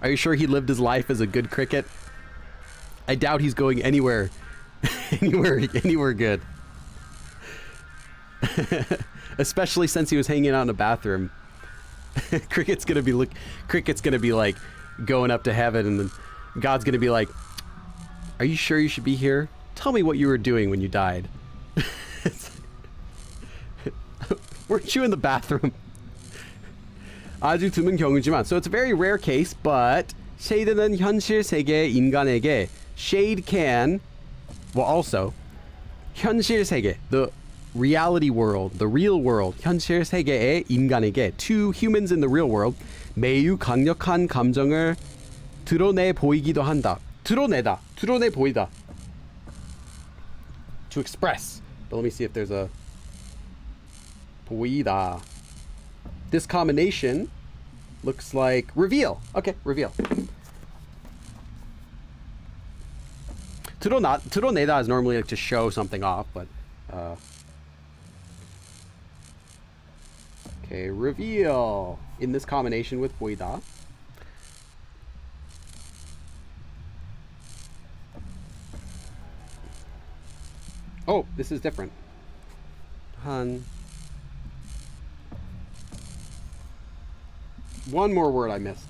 S1: Are you sure he lived his life as a good cricket? I doubt he's going anywhere good. Especially since he was hanging out in a bathroom. Cricket's gonna be like going up to heaven, and then God's gonna be like, "Are you sure you should be here? Tell me what you were doing when you died." Weren't you in the bathroom? 아주 드문 경우지만, so it's a very rare case, but 쉐이드는 현실 세계 인간에게, shade can, well, also 현실 세계, the reality world, the real world, 현실 세계의 인간에게, to humans in the real world, 매우 강력한 감정을 드러내 보이기도 한다. 드러내 보이다. To express. But let me see if there's a 보이다. This combination looks like reveal. Okay, reveal. 드러내다 is normally like to show something off, but okay, reveal in this combination with 보이다. Oh, this is different. One more word I missed.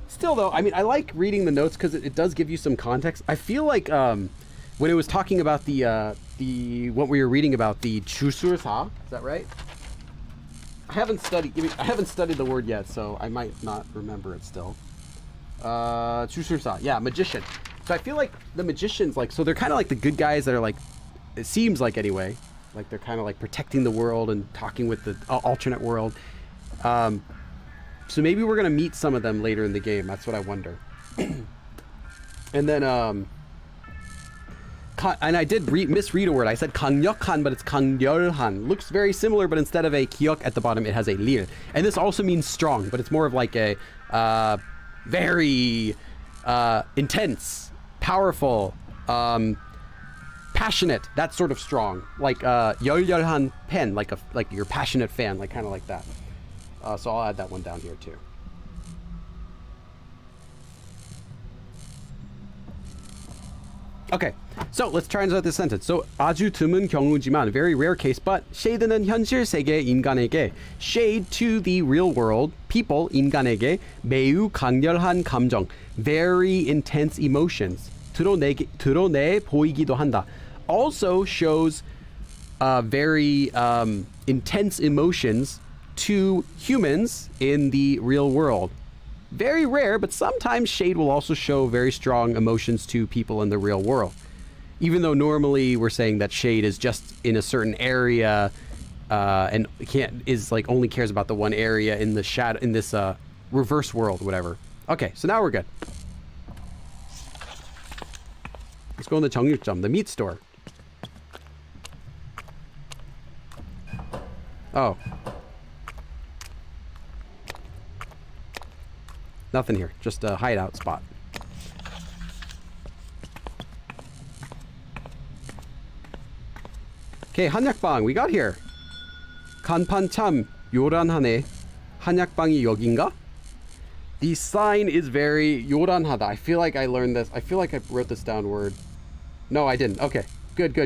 S1: Still though, I mean, I like reading the notes because it does give you some context. I feel like when it was talking about the what we were reading about, the 주술사, is that right? I haven't studied the word yet, so I might not remember it still. 주술사, yeah, magician. So I feel like the magicians, like, so they're kind of like the good guys that are like, it seems like anyway, like they're kind of like protecting the world and talking with the alternate world. So maybe we're gonna meet some of them later in the game. That's what I wonder. And then and I did misread a word. I said 강력한, but it's 강렬한. Looks very similar, but instead of a 기역 at the bottom, it has a 릴. And this also means strong, but it's more of like a very intense, powerful, passionate, that sort of strong. Like 열렬한 팬, like you're a passionate fan, like kind of like that. So I'll add that one down here too. Okay, so let's translate this sentence. So 아주 드문 경우지만, very rare case, but shade는 현실 세계 인간에게, shade to the real world, people, 인간에게 매우 강렬한 감정, very intense emotions, 드러내 보이기도 한다. Also shows very intense emotions to humans in the real world. Very rare, but sometimes shade will also show very strong emotions to people in the real world. Even though normally we're saying that shade is just in a certain area and only cares about the one area in the shadow, in this reverse world, whatever. Okay, so now we're good. Let's go in the 정육점, the meat store. Oh. Nothing here, just a hideout spot. Okay, 한약방, we got here. 간판 참 요란하네. 한약방이 여긴가? The sign is very 요란하다. I feel like I learned this. I feel like I wrote this down word. No, I didn't. Okay, good.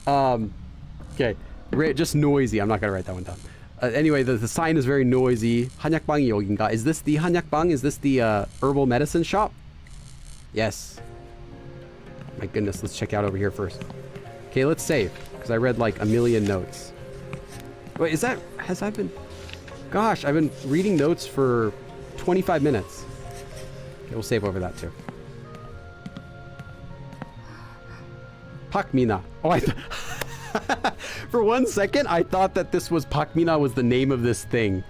S1: Okay, just noisy. I'm not gonna write that one down. Anyway, the sign is very noisy. 한약방이 여긴가? Is this the 한약방? Is this the herbal medicine shop? Yes. My goodness, let's check out over here first. Okay, let's save, because I read like a million notes. Wait, gosh, I've been reading notes for 25 minutes. Okay, we'll save over that too. Pakmina. Oh, for one second, I thought that this was Pakmina was the name of this thing.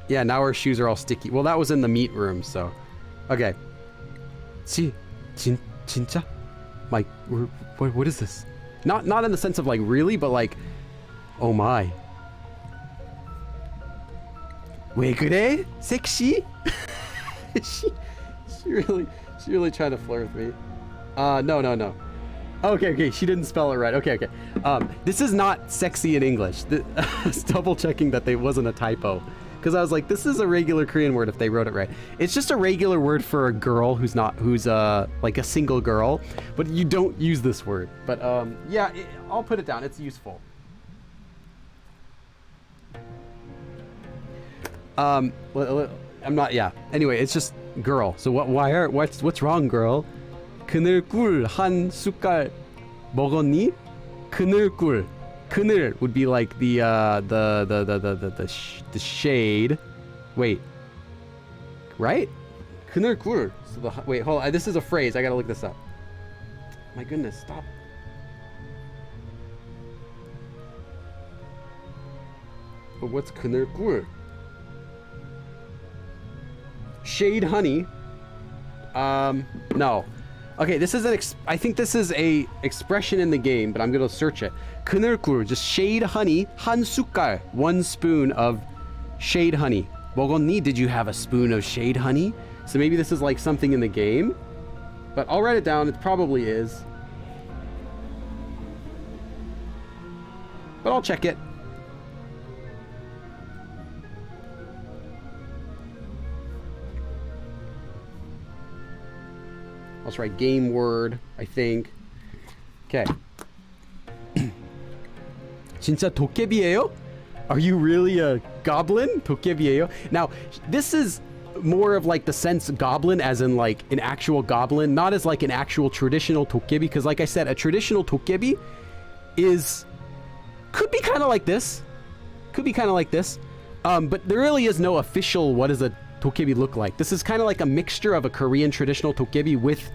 S1: Yeah, now our shoes are all sticky. Well, that was in the meat room, so. Okay. 진짜? Like, what is this? Not in the sense of like really, but like, oh my. 왜 그래? 섹시? she really trying to flirt with me. No. Okay, she didn't spell it right. Okay. This is not sexy in English. I was double checking that there wasn't a typo. Because I was like, this is a regular Korean word if they wrote it right. It's just a regular word for a girl who's like a single girl, but you don't use this word. But yeah, I'll put it down. It's useful. I'm not. Yeah. Anyway, it's just girl. So what's wrong, girl? 그늘 꿀 한 숟갈 먹었니? 그늘 꿀. 그늘 would be like the shade. Wait. Right? 그늘 꿀. So wait, hold on. This is a phrase. I gotta look this up. My goodness, stop. But what's 그늘 꿀? Shade honey. No. Okay, this is I think this is a expression in the game, but I'm gonna search it. 그늘꿀, just shade honey. 한 숟갈, 1 spoon of shade honey. 먹었니? Did you have a spoon of shade honey? So maybe this is like something in the game, but I'll write it down. It probably is, but I'll check it. I'll just write game word, I think. Okay. 진짜 도깨비예요? Are you really a goblin? 도깨비예요? Now, this is more of like the sense goblin as in like an actual goblin, not as like an actual traditional 도깨비, because like I said, a traditional 도깨비 could be kind of like this. But there really is no official what does a 도깨비 look like. This is kind of like a mixture of a Korean traditional 도깨비 with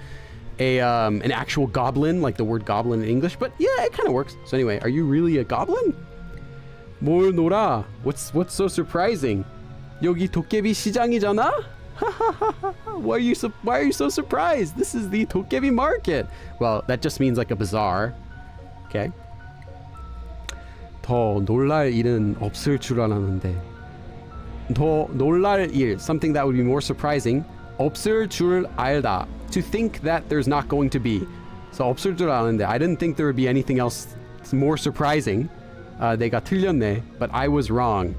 S1: an actual goblin, like the word goblin in English. But yeah, it kind of works. So anyway, are you really a goblin? 뭘 놀아? What's so surprising? 여기 도깨비 시장이잖아? Why are you so surprised? This is the 도깨비 market. Well, that just means like a bazaar. Okay. 더 놀랄 일은 없을 줄 알았는데. 더 놀랄 일, something that would be more surprising. 없을 줄 알다, to think that there's not going to be. So 없을 줄 알았는데, I didn't think there would be anything else more surprising. 내가 틀렸네, but I was wrong.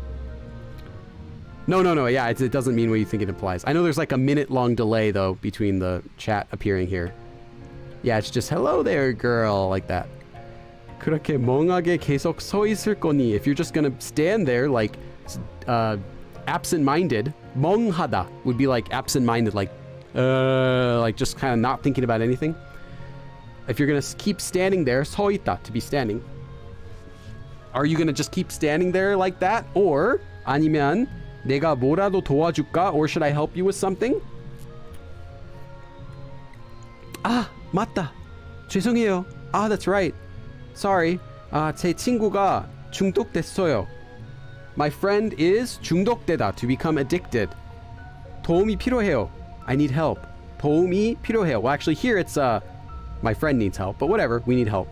S1: No, yeah, it doesn't mean what you think it implies. I know there's like a minute-long delay, though, between the chat appearing here. Yeah, it's just, hello there, girl, like that. 그렇게 멍하게 계속 서 있을 거니, if you're just gonna stand there, like, absent-minded, 멍하다 would be like absent-minded, like just kind of not thinking about anything. If you're gonna keep standing there, 서 있다, to be standing. Are you gonna just keep standing there like that? Or, 아니면, 내가 뭐라도 도와줄까? Or should I help you with something? 아, 맞다. 죄송해요. Ah, that's right. Sorry. 제 친구가 중독됐어요. My friend is 중독되다, to become addicted. 도움이 필요해요. I need help. 도움이 필요해요. Well, actually here it's my friend needs help, but whatever, we need help.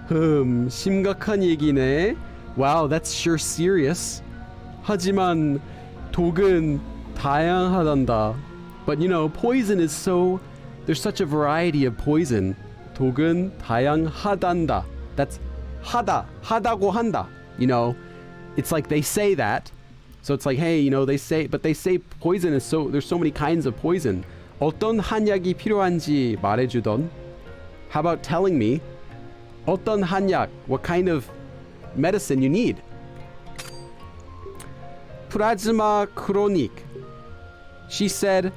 S1: 심각한 얘기네. Wow, that's sure serious. 하지만 독은 다양하단다. But you know, poison is so... There's such a variety of poison. 독은 다양하단다. That's 하다. 하다고 한다. You know, it's like they say that. So it's like, hey, you know, they say poison is so... There's so many kinds of poison. 어떤 한약이 필요한지 말해주던. How about telling me 어떤 한약, what kind of medicine you need? Plasma chronic. She said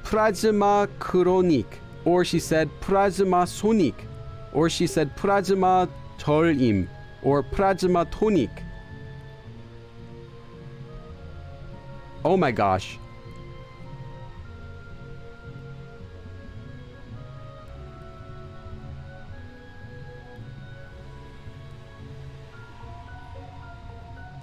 S1: plasma chronic, or she said plasma sonic, or she said plasma 절임, or plasma tonic. Oh my gosh.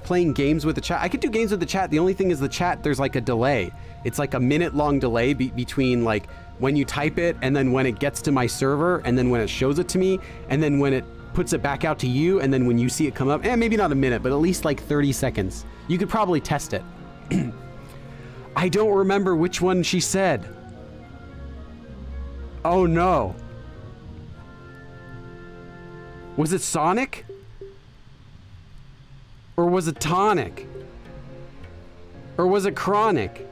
S1: Playing games with the chat. I could do games with the chat. The only thing is the chat, there's like a delay. It's like a minute-long delay between like when you type it and then when it gets to my server and then when it shows it to me and then when it puts it back out to you and then when you see it come up. Maybe not a minute, but at least like 30 seconds. You could probably test it. I don't remember which one she said. Oh no. Was it Sonic? Or was it tonic? Or was it chronic?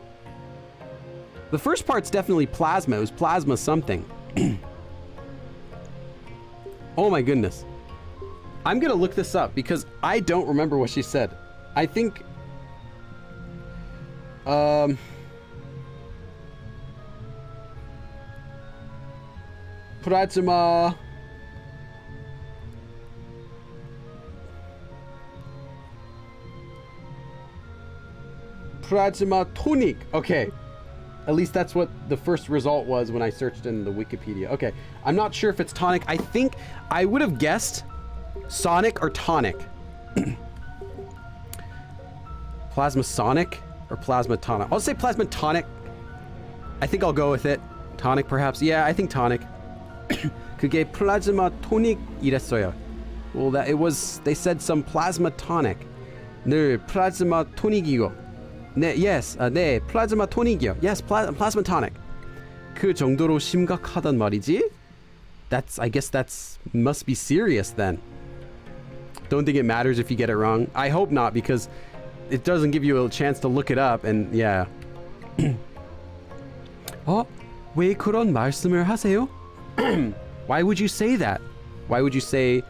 S1: The first part's definitely plasma. It was plasma something. Oh my goodness. I'm gonna look this up because I don't remember what she said. I think... Plasma... Plasma tonic. Okay. At least that's what the first result was when I searched in the Wikipedia. Okay. I'm not sure if it's tonic. I think I would have guessed Sonic or tonic. Plasma Sonic or Plasma tonic. I'll say Plasma tonic. I think I'll go with it. Tonic perhaps. Yeah, I think tonic. 그게 Plasma tonic 이랬어요. Well, that it was, they said some Plasma tonic. 늘 Plasma tonic이고. 네, yes, 네, 플라즈마 토닉이요. Yes, plasma tonic. 그 정도로 심각하단 말이지? I guess that's must be serious then. Don't think it matters if you get it wrong. I hope not, because it doesn't give you a chance to look it up, and yeah. 왜 그런 말씀을 하세요? Why would you say that? Why would you say...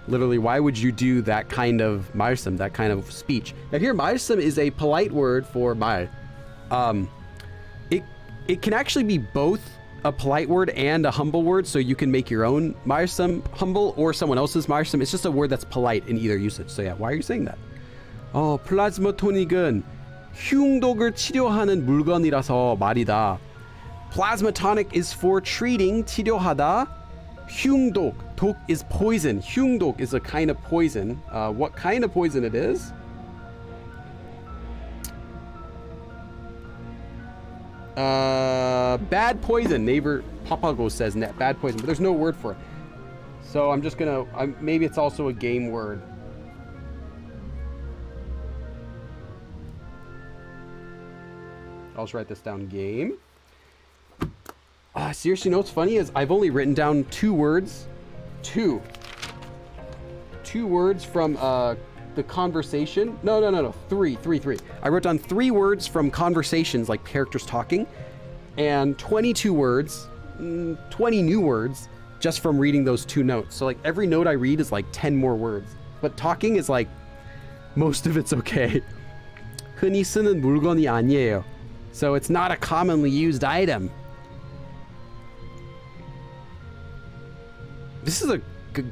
S1: Literally, why would you do that kind of 말씀, that kind of speech? Now here, 말씀 is a polite word for 말. It can actually be both a polite word and a humble word, so you can make your own 말씀 humble or someone else's 말씀. It's just a word that's polite in either usage. So yeah, why are you saying that? 플라즈마 토닉은 흉독을 치료하는 물건이라서 말이다. Plasma tonic is for treating, 치료하다. 흉독, 독 is poison. 흉독 is a kind of poison. What kind of poison it is? Bad poison. Neighbor Papago says bad poison, but there's no word for it. So I'm just gonna, maybe it's also a game word. I'll just write this down, game. Seriously, you know what's funny is I've only written down 2 words. Two words from the conversation. No. Three. I wrote down 3 words from conversations, like characters talking, and 22 words, 20 new words just from reading those 2 notes. So like every note I read is like 10 more words. But talking is like, most of it's okay. 흔히 쓰는 물건이 아니에요. So it's not a commonly used item. This is a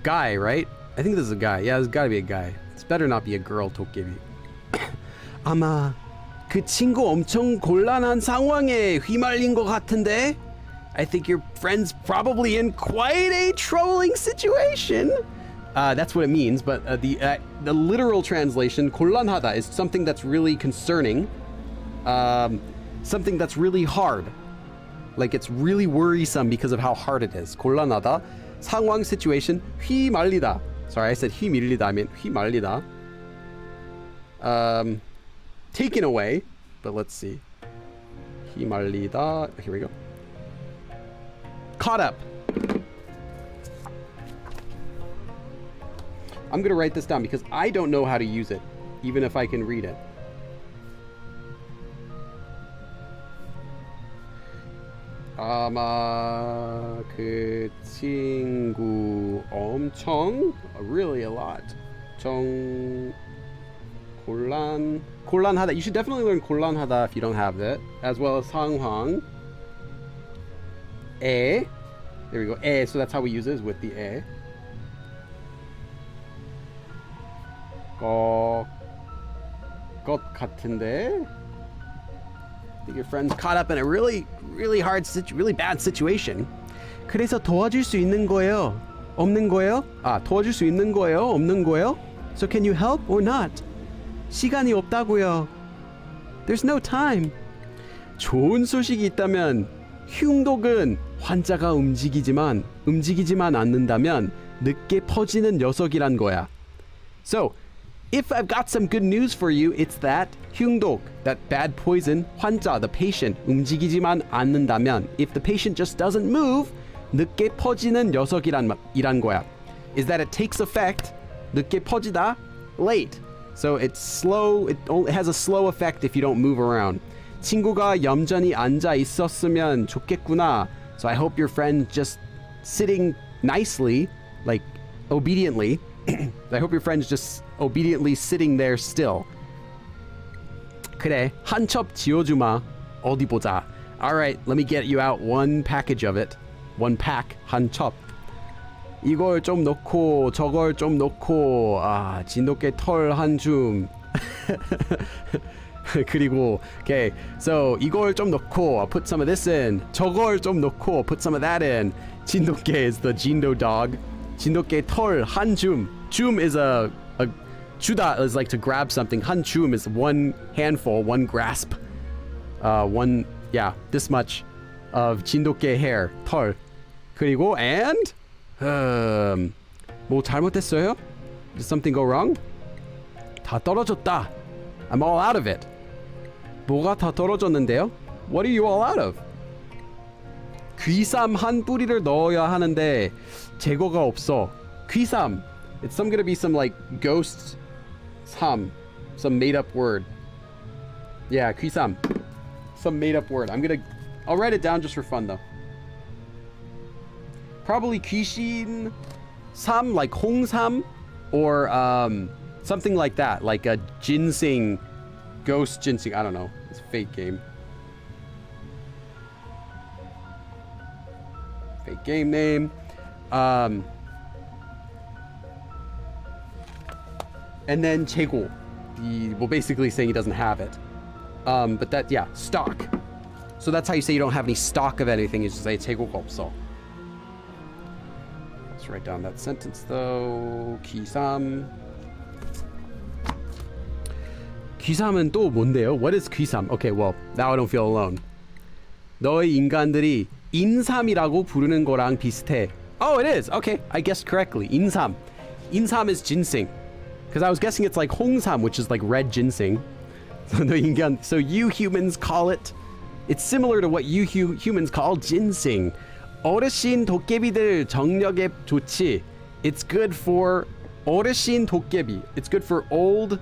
S1: guy, right? I think this is a guy. Yeah, there's gotta be a guy. It's better not be a girl, 도깨비. 아마 그 친구 엄청 곤란한 상황에 휘말린 것 같은데? I think your friend's probably in quite a troubling situation. That's what it means, but the literal translation, 곤란하다, is something that's really concerning. Something that's really hard. Like it's really worrisome because of how hard it is. 곤란하다. 상황, situation, 휘말리다. Sorry, I said 휘밀리다. I meant 휘말리다. Taken away, but let's see. 휘말리다. Here we go. Caught up. I'm gonna write this down because I don't know how to use it, even if I can read it. 아마 그 친구 엄청, really a lot, 곤란하다. You should definitely learn 곤란하다 if you don't have it, as well as 상황. There we go. So that's how we use it, is with the 것 같은데. I think your friend's caught up in a really hard, really bad situation. 그래서 도와줄 수 있는 거예요? 없는 거예요? 도와줄 수 있는 거예요? 없는 거예요? So can you help or not? 시간이 없다고요. There's no time. 좋은 소식이 있다면 흉독은 환자가 움직이지만 않는다면 늦게 퍼지는 녀석이란 거야. So, if I've got some good news for you, it's that 흉독, that bad poison, 환자, the patient, 움직이지만 않는다면, if the patient just doesn't move, 늦게 퍼지는 녀석이란 거야. Is that it takes effect, 늦게 퍼지다, late. So it's slow, it has a slow effect if you don't move around. 친구가 얌전히 앉아 있었으면 좋겠구나. So I hope your friend just sitting nicely, like obediently. I hope your friend's just obediently sitting there still. 그래, 한 첩 지어주마. 어디 보자. Alright, let me get you out one package of it. One pack, 한 첩. 이걸 좀 넣고 저걸 좀 넣고 진돗개 털 한 줌. 그리고 okay, so 이걸 좀 넣고 put some of this in. 저걸 좀 넣고 put some of that in. 진돗개 is the Jindo dog. 진돗개 털 한 줌. 줌 is a 주다 is like to grab something. 한 줌 is one handful, one grasp. This much of 진돗개 hair, 털. 그리고 and 뭐 잘못했어요? Did something go wrong? 다 떨어졌다. I'm all out of it. 뭐가 다 떨어졌는데요? What are you all out of? 귀삼 한 뿌리를 넣어야 하는데 재고가 없어. 귀삼. It's gonna be some like ghost some made up word. Yeah, 귀삼. Some made up word. I'll write it down just for fun though. Probably 귀신 삼, like 홍삼, or something like that, like a ginseng, ghost ginseng. I don't know. It's a fake game. Fake game name. And then 재고. Well, basically saying he doesn't have it. But that, yeah, stock. So that's how you say you don't have any stock of anything. You just say 재고가 없어. Let's write down that sentence though. 귀삼. 귀삼은 또 뭔데요? What is 귀삼? Okay, well, now I don't feel alone. 너희 인간들이 인삼이라고 부르는 거랑 비슷해. Oh, it is. Okay, I guessed correctly. 인삼. 인삼 is ginseng. Because I was guessing it's like 홍삼, which is like red ginseng. So you humans call it. It's similar to what you humans call ginseng. 어르신 도깨비들 정력에 좋지. It's good for 어르신 도깨비. It's good for old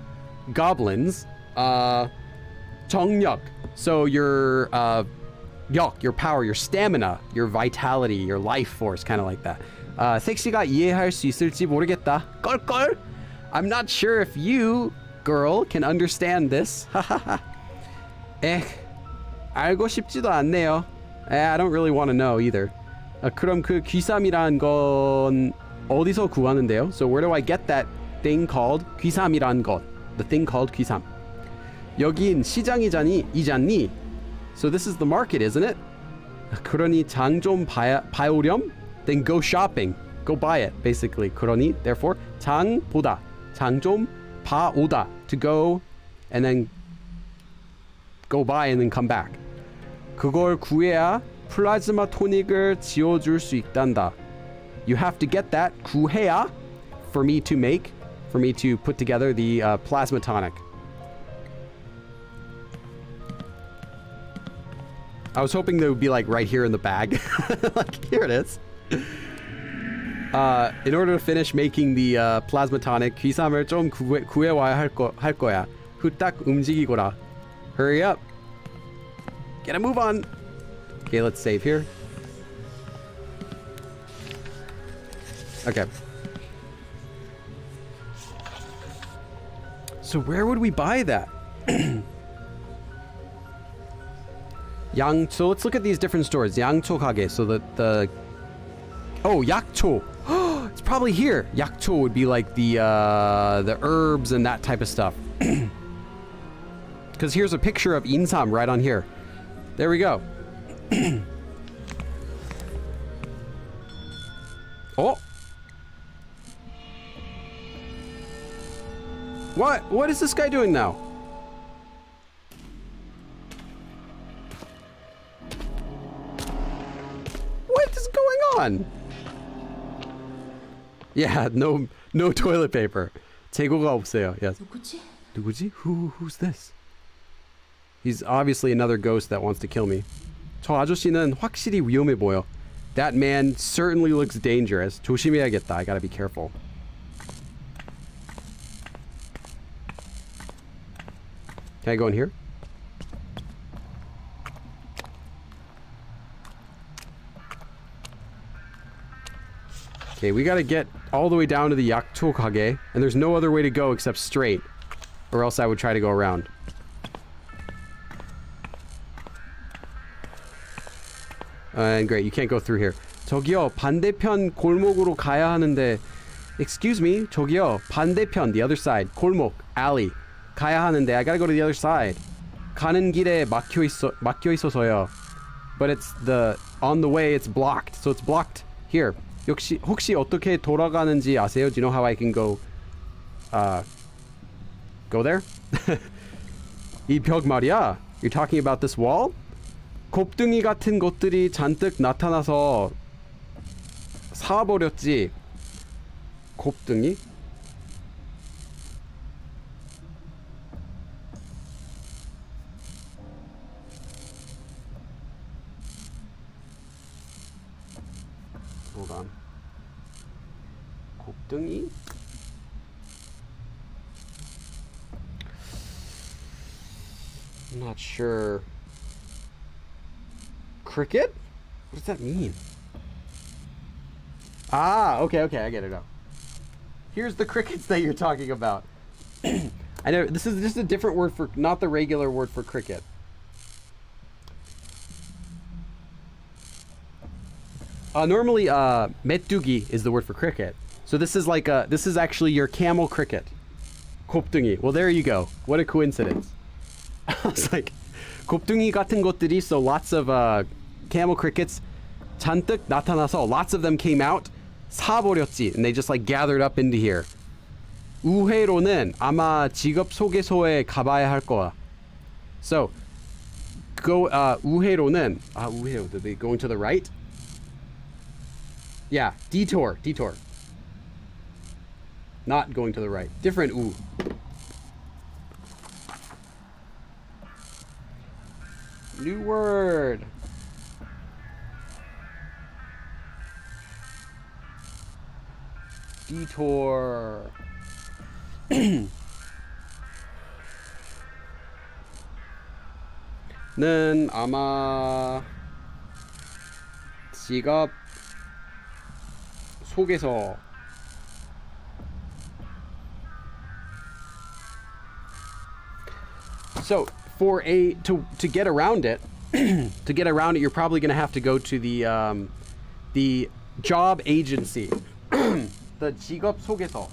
S1: goblins. 정력. So your your power, your stamina, your vitality, your life force, kind of like that. 섹시가 이해할 수 있을지 모르겠다. 껄껄. I'm not sure if you, girl, can understand this. 알고 싶지도 않네요. I don't really want to know either. 그럼 그 귀삼이란 건 어디서 구하는데요? So where do I get that thing called 귀삼이란 것? The thing called 귀삼. 여긴 시장이잖니? So this is the market, isn't it? 그러니 장 좀 봐오렴? Then go shopping. Go buy it, basically. 그러니, therefore, 장 보다. 장 좀 봐오다. To go and then go buy and then come back. 그걸 구해야 플라즈마 토닉을 지어줄 수 있단다. You have to get that 구해야 for me to put together the plasma tonic. I was hoping they would be like right here in the bag. Like, here it is. In order to finish making the plasma tonic, 귀삼을 좀 구해와야 할 거야. 후딱 움직이거라. Hurry up. Get a move on. Okay, let's save here. Okay. So where would we buy that? So let's look at these different stores. 양초 가게. So the oh, 약초. It's probably here. 약초 would be like the herbs and that type of stuff. Because here's a picture of insam right on here. There we go. Oh. What is this guy doing now? What is going on? Yeah, no toilet paper. 재고가 없어요. Yes. 누구지? Who's this? He's obviously another ghost that wants to kill me. 저 아저씨는 확실히 위험해 보여. That man certainly looks dangerous. 조심해야겠다. I gotta be careful. Can I go in here? Okay, we gotta get all the way down to the 약초 가게, and there's no other way to go except straight, or else I would try to go around. And great, you can't go through here. 저기요, 반대편 골목으로 가야 하는데. Excuse me, 저기요, 반대편, the other side, 골목, alley. 가야 하는데, I gotta go to the other side. 가는 길에 막혀 있어서요. But it's on the way, it's blocked. So it's blocked here. 혹시 어떻게 돌아가는지 아세요? Do you know how I can go there? 이 벽 말이야. You're talking about this wall? 곱등이 같은 것들이 잔뜩 나타나서 사버렸지. 곱등이? Hold on. 곱등이? I'm not sure. Cricket? What does that mean? Ah, okay, I get it now. Here's the crickets that you're talking about. I know this is just a different word for, not the regular word for cricket. Normally, 메뚜기 is the word for cricket. So this is like this is actually your camel cricket. 곱등이. Well, there you go. What a coincidence. I was like, 곱등이 같은 것들이, so lots of camel crickets 잔뜩 나타나서, lots of them came out. 사버렸지. And they just like gathered up into here. 우회로는 아마 직업 소개소에 가봐야 할 거야. So go 우회로는 우회로. Did they going to the right? Yeah, detour. Not going to the right. Different 우. New word. Detour. 는 아마 지갑 속에서 So for to get around it to get around it you're probably going to have to go to the job agency. The 직업 속에서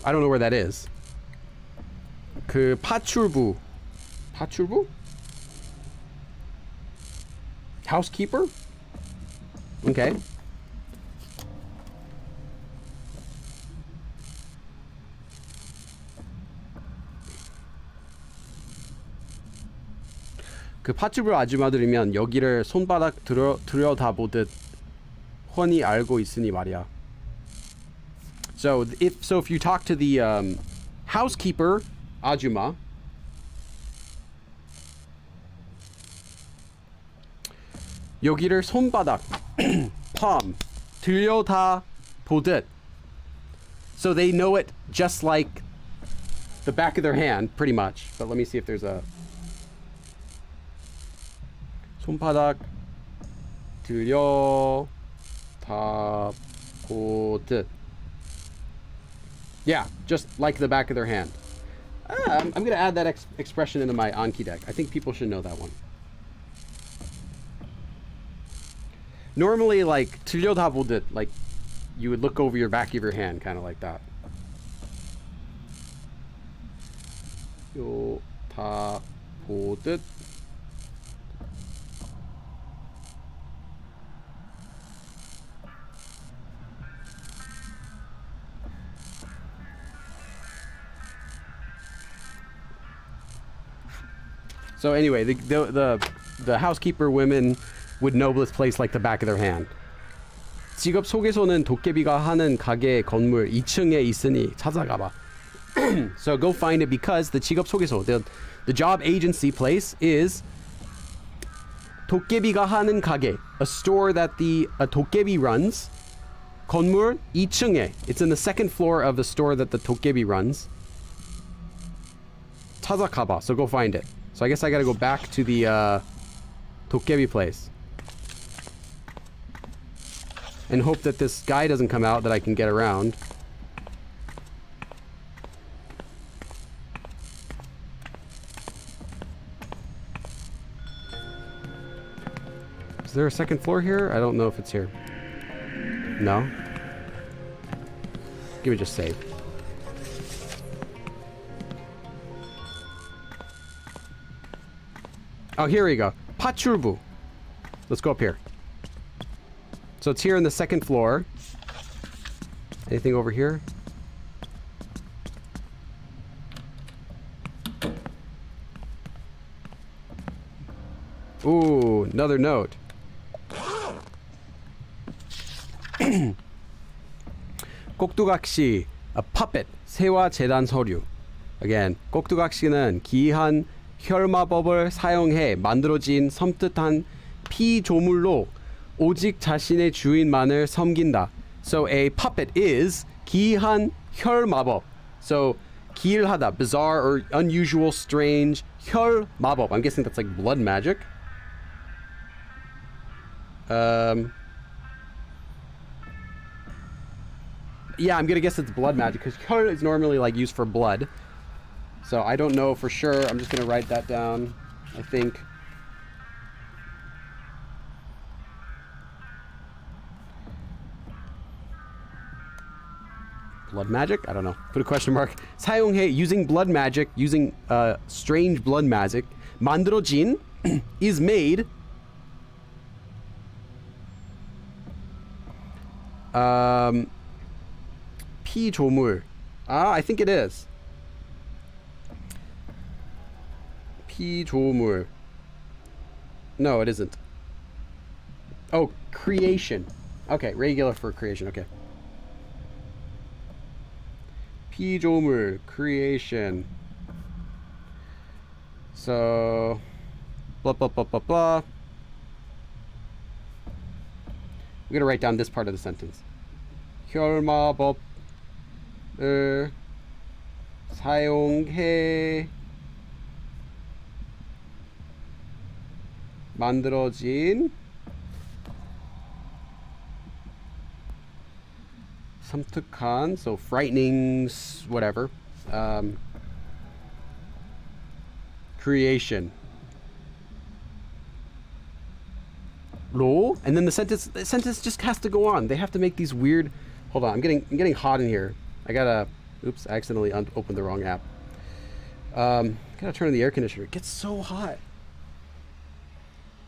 S1: I don't know where that is. 그 파출부 housekeeper? Okay. 그 파출부 아줌마들이면 여기를 손바닥 들여다보듯 훤히 알고 있으니 말이야. So if you talk to the housekeeper 아줌마, 여기를 손바닥 palm 들여다보듯, so they know it just like the back of their hand pretty much. But let me see if there's a 손바닥 들여다보듯. Yeah, just like the back of their hand. I'm going to add that expression into my Anki deck. I think people should know that one. Normally, like, 들여다보듯, like, you would look over your back of your hand, kind of like that. 들여다보듯. So anyway, the housekeeper women would know this place like the back of their hand. 직업 소개서는 도깨비가 하는 가게 건물 2층에 있으니 찾아가봐. So go find it because the 직업 소개서, the job agency place is 도깨비가 하는 가게, a store that a 도깨비 runs. 건물 2층에, it's in the second floor of the store that the 도깨비 runs. 찾아가봐, so go find it. So I guess I gotta go back to the 도깨비 place and hope that this guy doesn't come out, that I can get around. Is there a second floor here? I don't know if it's here. No? Give me just save. Oh, here we go. 파출부. Let's go up here. So it's here in the second floor. Anything over here? Ooh, another note. 꼭두각시, a puppet, 세와 재단 서류. Again, 꼭두각시는 기이한 혈마법을 사용해 만들어진 섬뜩한 피조물로 오직 자신의 주인만을 섬긴다. So a puppet is 기이한 혈마법. So 기이하다, bizarre or unusual, strange. 혈마법. I'm guessing that's like blood magic. Yeah, I'm gonna guess it's blood magic because 혈 is normally like used for blood. So I don't know for sure. I'm just gonna write that down. I think. Blood magic? I don't know. Put a question mark. 사용해, using blood magic, using strange blood magic. 만들어진 is made. 피조물. I think it is. 피조물. No, it isn't. Oh, creation. Okay, regular for creation. Okay. 피조물, creation. So, blah, blah, blah, blah, blah. I'm going to write down this part of the sentence. 혈마법을 사용해 만들어진 섬뜩한, so frightening, whatever, creation. 로, and then the sentence just has to go on. They have to make these weird. Hold on, I'm getting hot in here. I gotta. Oops, I accidentally opened the wrong app. Gotta turn on the air conditioner. It gets so hot.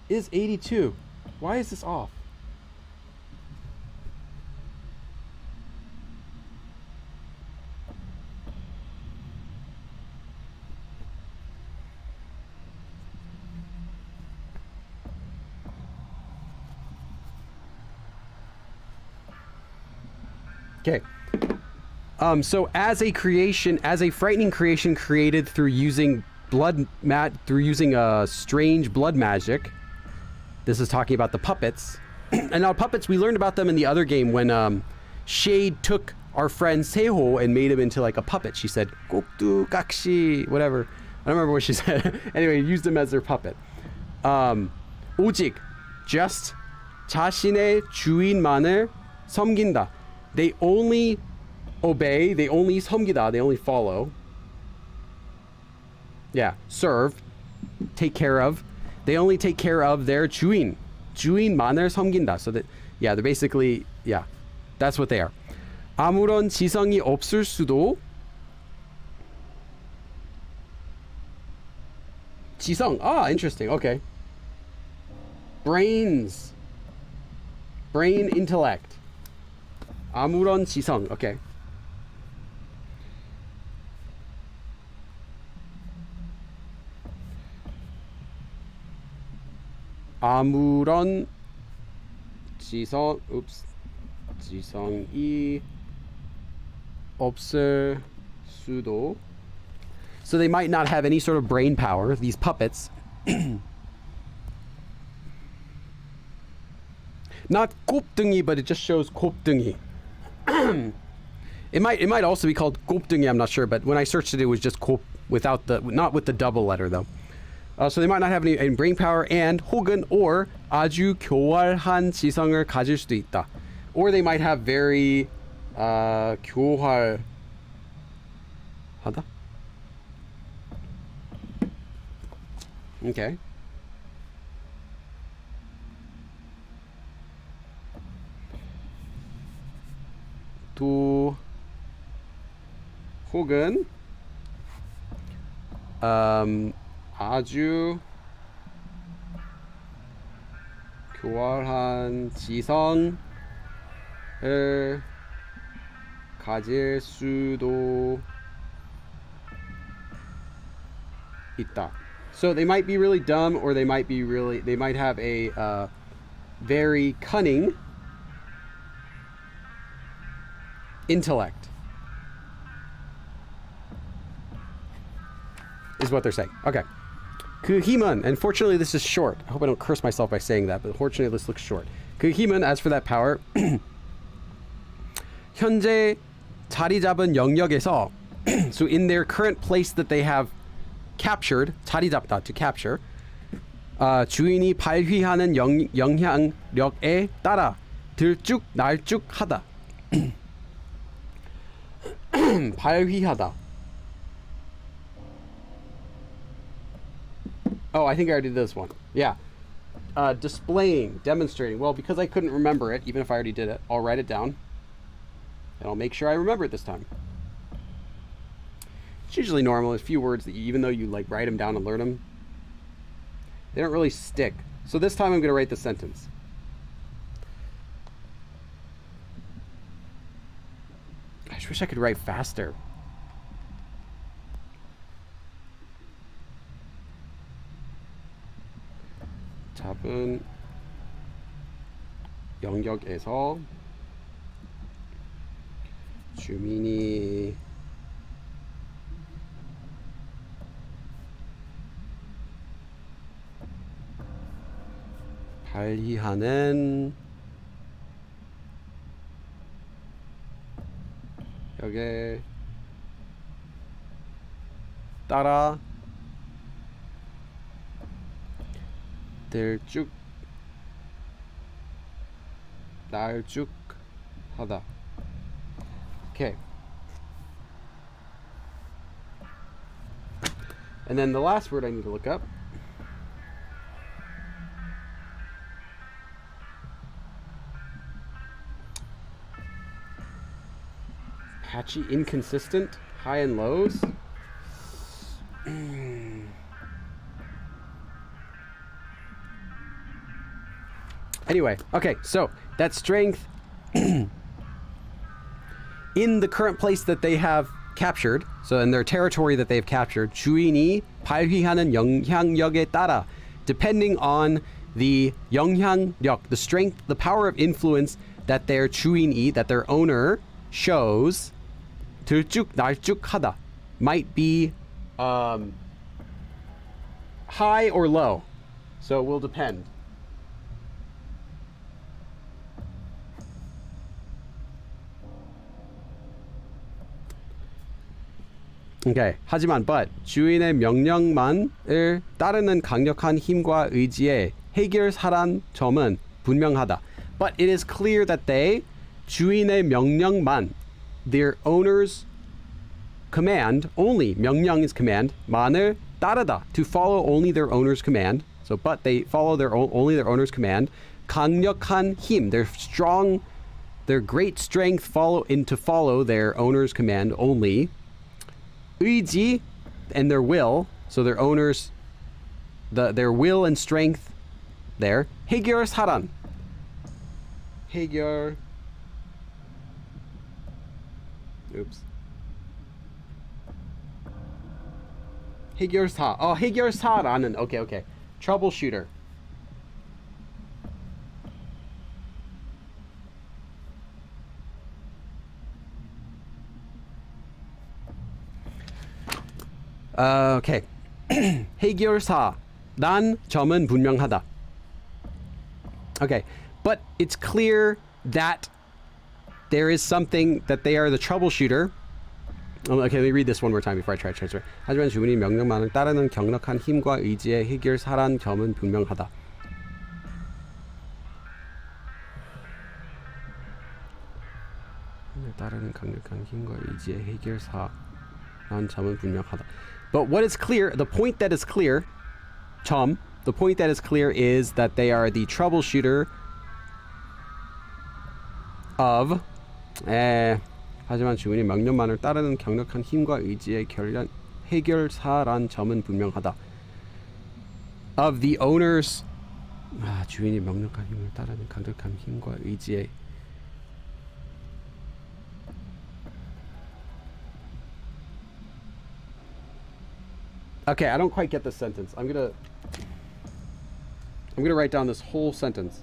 S1: It is 82. Why is this off? Okay. So as a frightening creation created through using strange blood magic. This is talking about the puppets. And now puppets, we learned about them in the other game when Shade took our friend Seho and made him into like a puppet. She said, "Kokdu kakshi," whatever. I don't remember what she said. Anyway, used him as their puppet. 오직, just, 자신의 주인만을 섬긴다. They only obey, they only 섬기다, they only follow. Yeah, serve, take care of. They only take care of their 주인. 주인만을 섬긴다. So that, yeah, they're basically, yeah, that's what they are. 아무런 지성이 없을 수도. 지성, interesting, okay. Brain intellect. 아무런 지성, okay. 아무런 지성이 없을 수도. So they might not have any sort of brain power, these puppets. Not 곱등이, but it just shows 곱등이. It might also be called 곱등이, I'm not sure, but when I searched it, it was just 곱 without not with the double letter though. So they might not have any brain power, and 혹은 or 아주 교활한 지성을 가질 수도 있다. Or they might have very 교활하다. Okay. 또 혹은 아주 교활한 지성을 가질 수도 있다. So they might be really dumb, or they might have a very cunning intellect, is what they're saying. Okay. 그 힘은, and fortunately this is short. I hope I don't curse myself by saying that, but fortunately this looks short. 그 힘은, as for that power, 현재 자리 잡은 영역에서, so in their current place that they have captured, 자리 잡다, to capture, 주인이 발휘하는 영향력에 따라 들쭉날쭉하다. 발휘하다. Oh, I think I already did this one. Yeah. Displaying, demonstrating. Well, because I couldn't remember it, even if I already did it, I'll write it down. And I'll make sure I remember it this time. It's usually normal. It's a few words that even though you like write them down and learn them, they don't really stick. So this time I'm going to write the sentence. I just wish I could write faster. 잡은 영역에서 주민이 발휘하는 역에 따라 날쭉하다. Okay. And then the last word I need to look up. Patchy, inconsistent, high and lows. Anyway, okay, so that strength in the current place that they have captured, so in their territory that they've captured, 주인이 발휘하는 영향력에 따라, depending on the 영향력, the strength, the power of influence that their 주인이, that their owner shows, 들쭉날쭉하다, might be high or low. So it will depend. Okay. 하지만 but 주인의 명령만을 따르는 강력한 힘과 의지에 해결사란 점은 분명하다. But it is clear that they 주인의 명령만, their owner's command only, 명령 is command, 만을 따르다, to follow only their owner's command. So but they follow only their owner's command. 강력한 힘, their strong, their great strength to follow their owner's command only. 의지 and their will, so their owners, their will and strength there. 해결사란, 해결사. Oh, 해결사라는. Okay. Troubleshooter. Okay. 해결사란 점은 분명하다. Okay, but it's clear that there is something that they are the troubleshooter. Okay, let me read this one more time before I try to transfer. 하지만 주민이 명령만을 따르는 강력한 힘과 의지의 해결사란 점은 분명하다. 따르는 강력한 힘과 의지의 해결사란 점은 분명하다. But what is clear, the point that is clear, the point that is clear is that they are the troubleshooter of 하지만 주인이 명령만을 따르는 강력한 힘과 의지의 해결사란 점은 분명하다. Of the owners, 주인이 명령한 힘을 따르는 강력한 힘과 의지의 Okay, I don't quite get this sentence. I'm gonna write down this whole sentence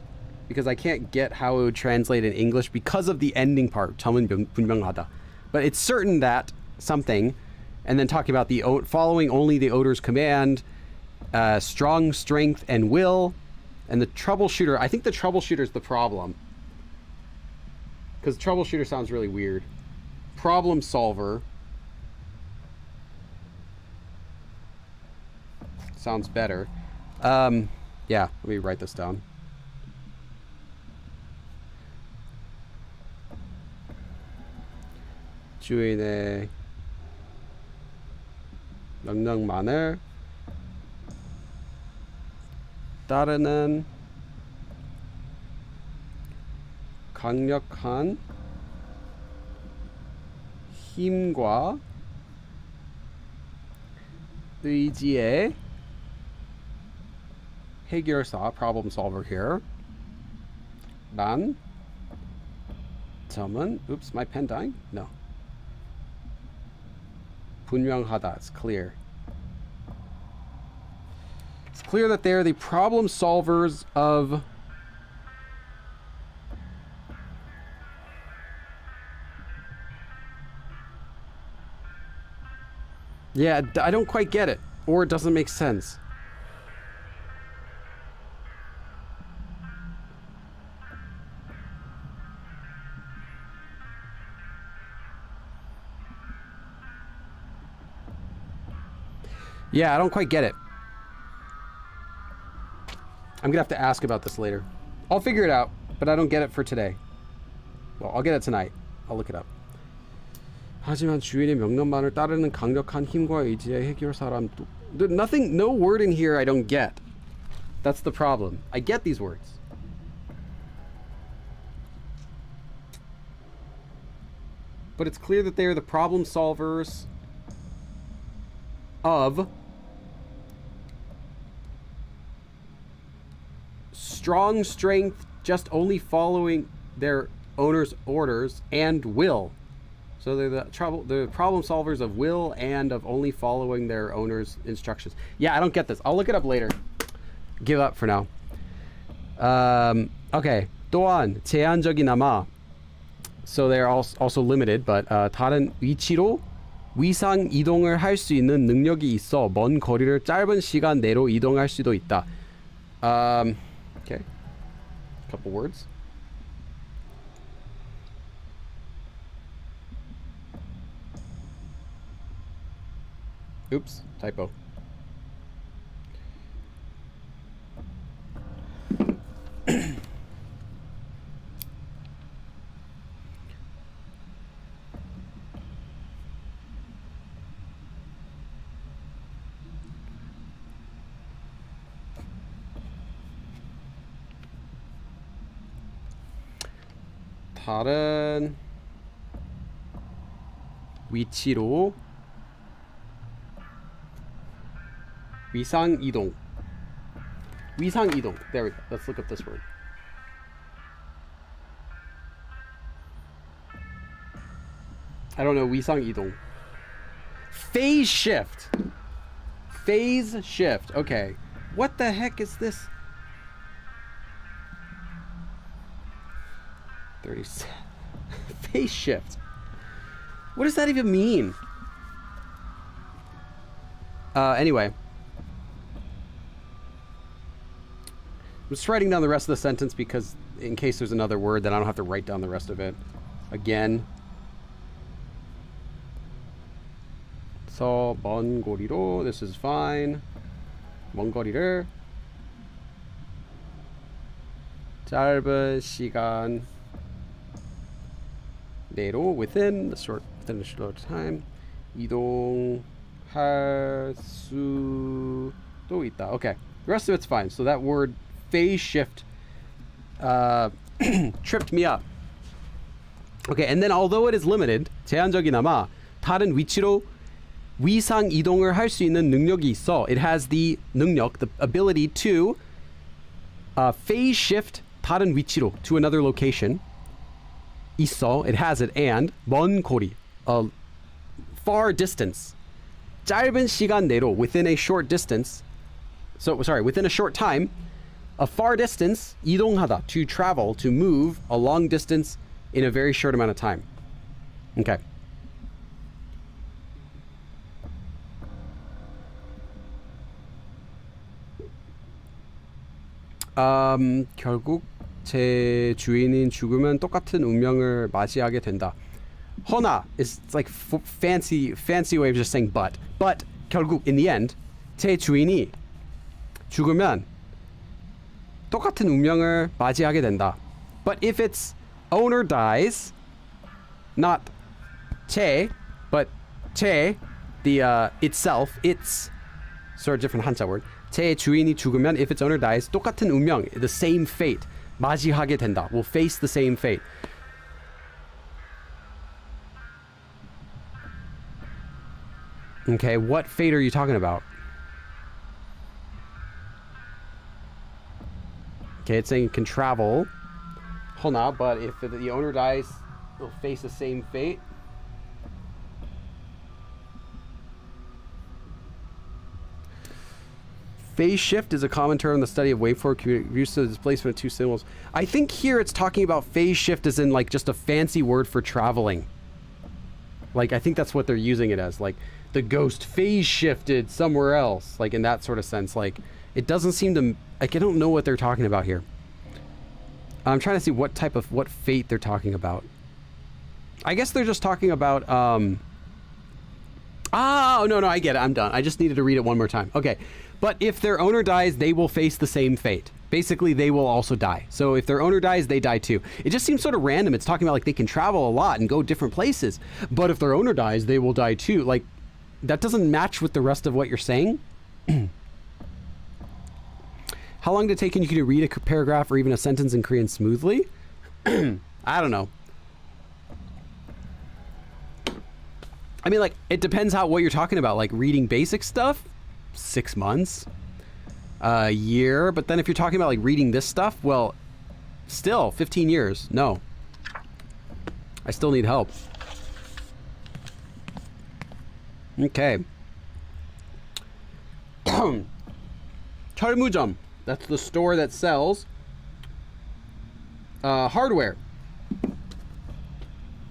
S1: because I can't get how it would translate in English because of the ending part. 점은 분명하다. But it's certain that something, and then talking about the following only the owner's command, strong strength and will, and the troubleshooter. I think the troubleshooter is the problem because troubleshooter sounds really weird. Problem solver sounds better. Yeah, let me write this down. 주인의 명령만을 따르는 강력한 힘과 의지의 해결사, problem solver here. 란 점은, oops, my pen dying? No. 분명하다, it's clear. clear that they're the problem solvers of yeah, I don't quite get it, or it doesn't make sense. Yeah, I don't quite get it. I'm gonna have to ask about this later. I'll figure it out, but I don't get it for today. Well, I'll get it tonight. I'll look it up. 하지만 주인의 명령만을 따르는 강력한 힘과 의지의 해결 사람도. Nothing, no word in here I don't get. That's the problem. I get these words. But it's clear that they are the problem solvers of strong strength, just only following their owner's orders, and will. So they're the problem solvers of will and of only following their owner's instructions. Yeah, I don't get this. I'll look it up later. Give up for now. Okay. 또한 제한적이나마. So they're also limited, but 다른 위치로 위상 이동을 할 수 있는 능력이 있어 먼 거리를 짧은 시간 내로 이동할 수도 있다. Okay. Couple words. Oops, typo. 다른 위치로 위상 이동. 위상 이동. There we go. Let's look up this word. I don't know. 위상 이동. Phase shift. Phase shift. Okay. What the heck is this? 37. Phase shift. What does that even mean? Anyway. I'm just writing down the rest of the sentence because in case there's another word, then I don't have to write down the rest of it again. So, 먼 거리로. This is fine. 먼 거리를 짧은 시간 내로 within a short time 이동할 수도 있다. Okay, the rest of it's fine. So that word phase shift tripped me up. Okay, and then although it is limited, 제한적이나마 다른 위치로 위상 이동을 할 수 있는 능력이 있어. It has the 능력, the ability to phase shift 다른 위치로 to another location. 있어, it has it, and 먼 거리, a far distance. 짧은 시간 내로, within a short distance. So sorry, within a short time, a far distance, 이동하다, to travel, to move a long distance in a very short amount of time. Okay. 결국 제 주인인 죽으면 똑같은 운명을 맞이하게 된다. 허나 is like fancy way of just saying but 결국 in the end 제 주인이 죽으면 똑같은 운명을 맞이하게 된다. But if its owner dies, not 제, but 제, the itself, it's sort of different 한자 word. 제 주인이 죽으면 if its owner dies, 똑같은 운명, the same fate, 맞이하게 된다, will face the same fate. Okay, what fate are you talking about? Okay, it's saying it can travel. Hold on, but if the owner dies, it'll face the same fate. Phase shift is a common term in the study of waveform used to the displacement of two symbols. I think here it's talking about phase shift as in like just a fancy word for traveling. Like I think that's what they're using it as. Like the ghost phase shifted somewhere else. Like in that sort of sense. Like it doesn't seem to, like I don't know what they're talking about here. I'm trying to see what fate they're talking about. I guess they're just talking about, oh, no, I get it. I'm done. I just needed to read it one more time. Okay. But if their owner dies, they will face the same fate. Basically, they will also die. So if their owner dies, they die too. It just seems sort of random. It's talking about like they can travel a lot and go different places. But if their owner dies, they will die too. Like, that doesn't match with the rest of what you're saying. How long did it take you to read a paragraph or even a sentence in Korean smoothly? I don't know. I mean, like, it depends what you're talking about. Like, reading basic stuff, 6 months, a year. But then if you're talking about, like, reading this stuff, well, still, 15 years. No. I still need help. Okay. 철무점. That's the store that sells hardware.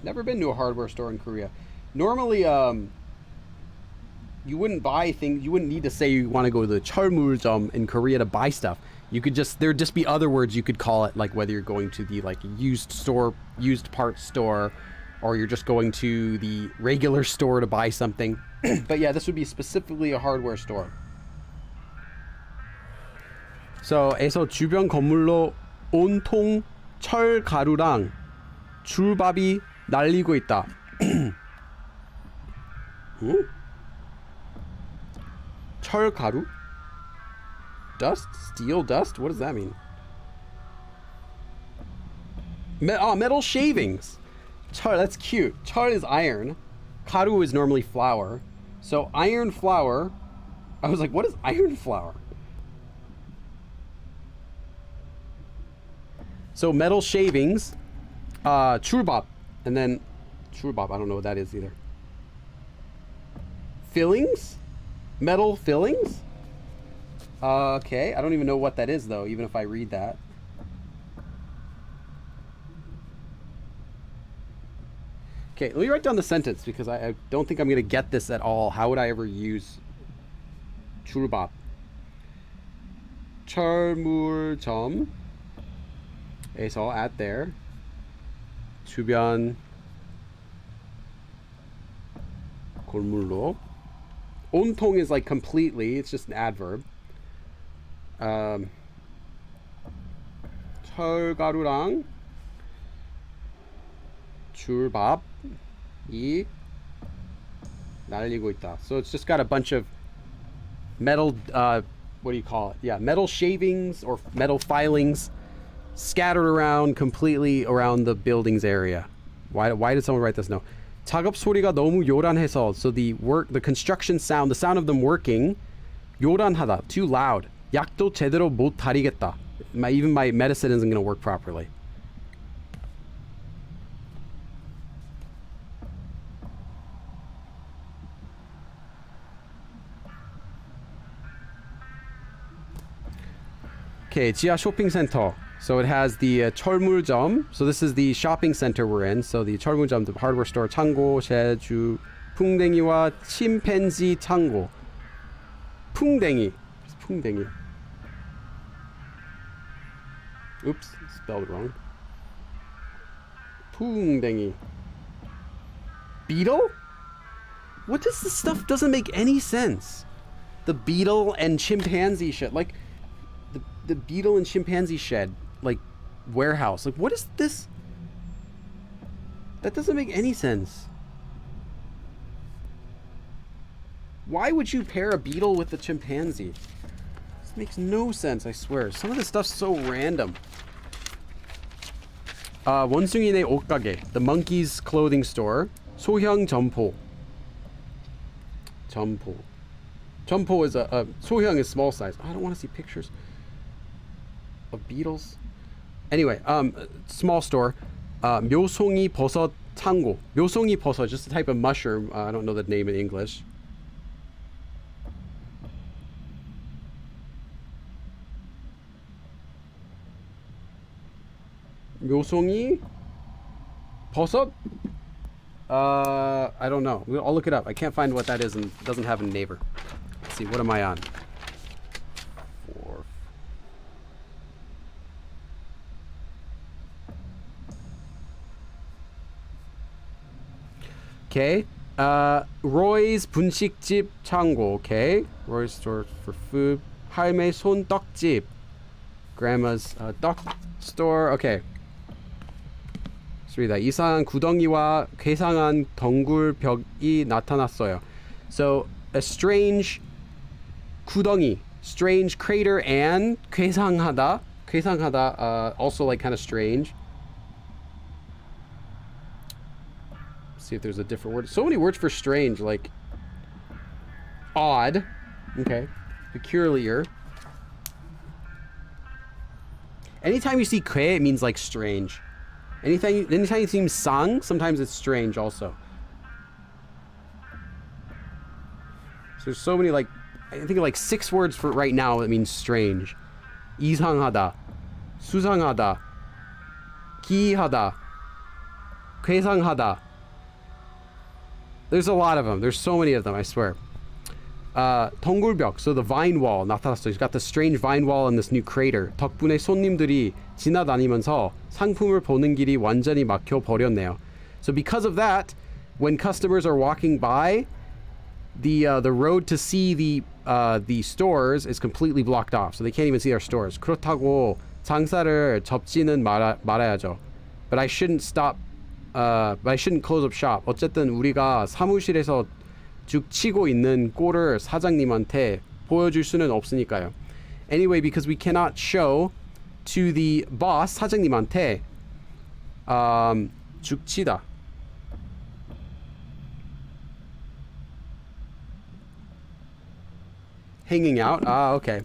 S1: Never been to a hardware store in Korea. Normally, you wouldn't buy things. You wouldn't need to say you want to go to the 철물점 in Korea to buy stuff. You could just, there'd just be other words you could call it, like whether you're going to the like used store, used parts store, or you're just going to the regular store to buy something. But yeah, this would be specifically a hardware store. So, 에서 주변 건물로 온통 철 가루랑 줄밥이 날리고 있다. 철 가루? Dust? Steel dust? What does that mean? Metal shavings. 철, that's cute. 철 is iron. 가루 is normally flour. So iron flour. I was like, what is iron flour? So metal shavings, 줄밥, and then 줄밥, I don't know what that is either. Fillings? Metal fillings? Okay, I don't even know what that is though, even if I read that. Okay, let me write down the sentence because I don't think I'm going to get this at all. How would I ever use 줄밥? 철물점 에서 at there 주변 건물로 온통 is like completely, it's just an adverb. 철가루랑 줄밥이 날리고 있다. So it's just got a bunch of metal, what do you call it? Yeah, metal shavings or metal filings scattered around completely around the building's area. Why did someone write this note? 작업 소리가 너무 요란해서, so the construction sound, the sound of them working, 요란하다, too loud. 약도 제대로 못 다리겠다. Even my medicine isn't going to work properly. Okay, 지하 쇼핑 센터. So it has the 철물점. So this is the shopping center we're in. So the 철물점, the hardware store, 창고, 제주, 풍뎅이와 침팬지 창고. 풍뎅이. 풍뎅이. Oops, spelled it wrong. 풍뎅이. Beetle? What does this stuff doesn't make any sense? The beetle and chimpanzee shit. Like, the beetle and chimpanzee shed, like, warehouse. Like, what is this? That doesn't make any sense. Why would you pair a beetle with a chimpanzee? This makes no sense, I swear. Some of this stuff's so random. 원숭이네 옷가게, the monkey's clothing store. 소형 점포. 점포. 점포 is a 소형 is small size. I don't want to see pictures of beetles. Anyway, small store. 묘송이 버섯 창고. 묘송이 버섯, just a type of mushroom. I don't know the name in English. 묘송이? 버섯? I don't know. I'll look it up. I can't find what that is and it doesn't have a neighbor. Let's see, what am I on? 4. Okay. Roy's 분식집 창고. Okay. Roy's store for food. 할매 손 떡집. Grandma's duck store. Okay. Let's read that. 이상한 구덩이와 괴상한 덩굴벽이 나타났어요. So a strange 구덩이, strange crater, and 괴상하다. 괴상하다, also like kind of strange. See if there's a different word. So many words for strange, like odd. Okay. Peculiar. Anytime you see 쾌, it means like strange. Anytime you see sang, sometimes it's strange also. So there's so many, like, I think like 6 words for right now that means strange. 이상하다, 수상하다, 기이하다, 괴상하다. There's a lot of them. There's so many of them, I swear. 덩굴벽, so the vine wall 나타났어. He's got the strange vine wall in this new crater. 덕분에 손님들이 지나다니면서 상품을 보는 길이 완전히 막혀 버렸네요. So because of that, when customers are walking by, the road to see the stores is completely blocked off, so they can't even see our stores. 그렇다고 장사를 접지는 말아야죠. But I shouldn't close up shop. 어쨌든 우리가 사무실에서 죽치고 있는 꼴을 사장님한테 보여줄 수는 없으니까요. Anyway, because we cannot show to the boss, 사장님한테 죽치다. Hanging out. Okay.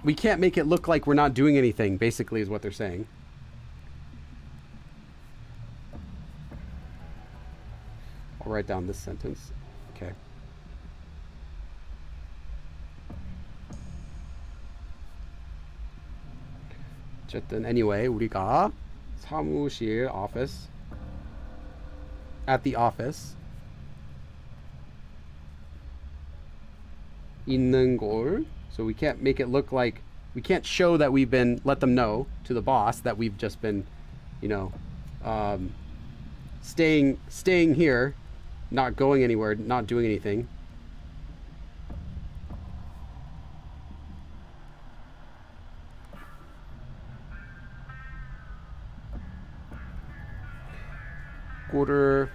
S1: We can't make it look like we're not doing anything, basically, is what they're saying. I'll write down this sentence. Okay. 어쨌든 anyway, 우리가 사무실 office at the office 있는 곳. So we can't make it look like, we can't show that we've been, let them know to the boss that we've just been, you know, staying here, not going anywhere, not doing anything. Quarter.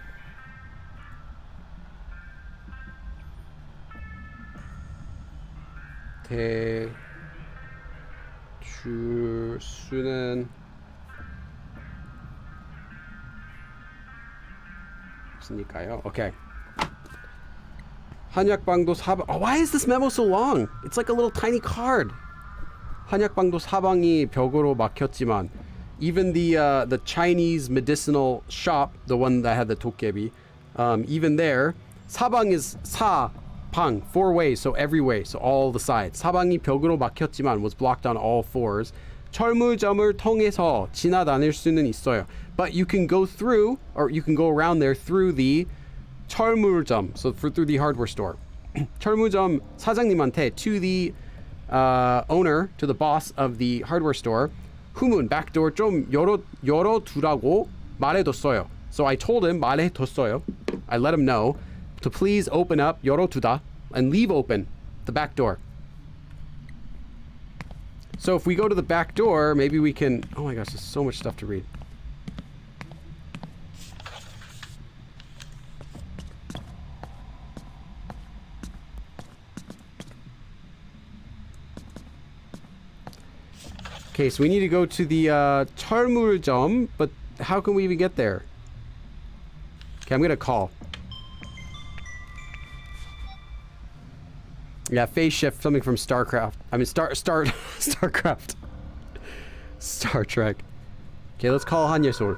S1: 대줄 수는 없으니까요. Okay. 한약방도 사방. Oh, why is this memo so long? It's like a little tiny card. 한약방도 사방이 벽으로 막혔지만, even the Chinese medicinal shop, the one that had the 도깨비, even there, 사방 is 사. 방, 4 ways, so every way, so all the sides. 사방이 벽으로 막혔지만 was blocked on all 4s. 철물점을 통해서 지나다닐 수는 있어요. But you can go through, or you can go around there through the 철물점, so through the hardware store. 철물점 사장님한테, to the owner, to the boss of the hardware store, 후문, backdoor 좀 열어두라고 말해뒀어요. So I told him, 말해뒀어요. I let him know to please open up, 열어두다, and leave open the back door. So if we go to the back door, maybe we can, oh my gosh, there's so much stuff to read. Okay, so we need to go to the 철물점, but how can we even get there? Okay, I'm gonna call. Yeah, phase shift, something from StarCraft. I mean, StarCraft. Star Trek. Okay, let's call 한예솔.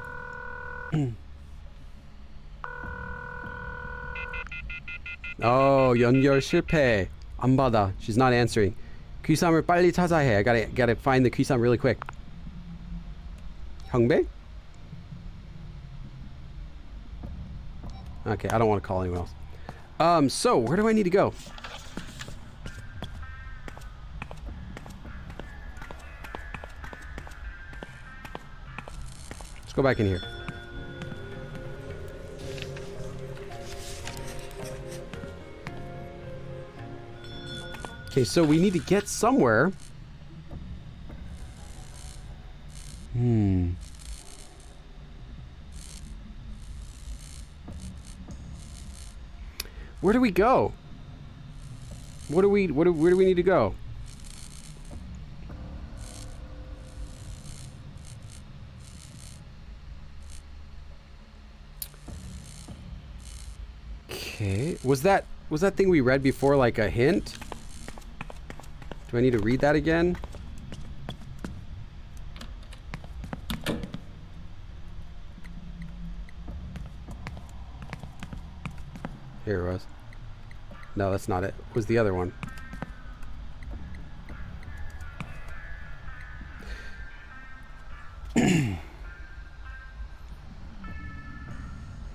S1: Oh, 연결 실패. 안 받아. She's not answering. 귀삼을 빨리 찾아야 해. I gotta find the 귀삼 really quick. Hungbae? Okay, I don't want to call anyone else. So where do I need to go? Let's go back in here. Okay, so we need to get somewhere. Where do we go? Where do we need to go? Okay, was that thing we read before like a hint? Do I need to read that again? Here it was. No, that's not it. It was the other one.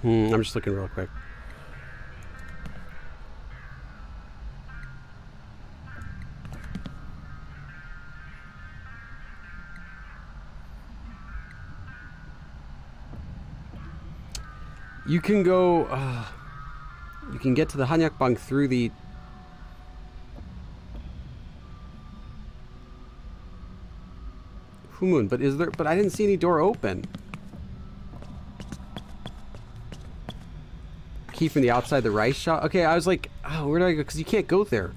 S1: I'm just looking real quick. You can go... you can get to the Hanyakbang through the... Humun, but is there... But I didn't see any door open. Key from the outside the rice shop? Okay, I was like, oh, where do I go? Because you can't go there.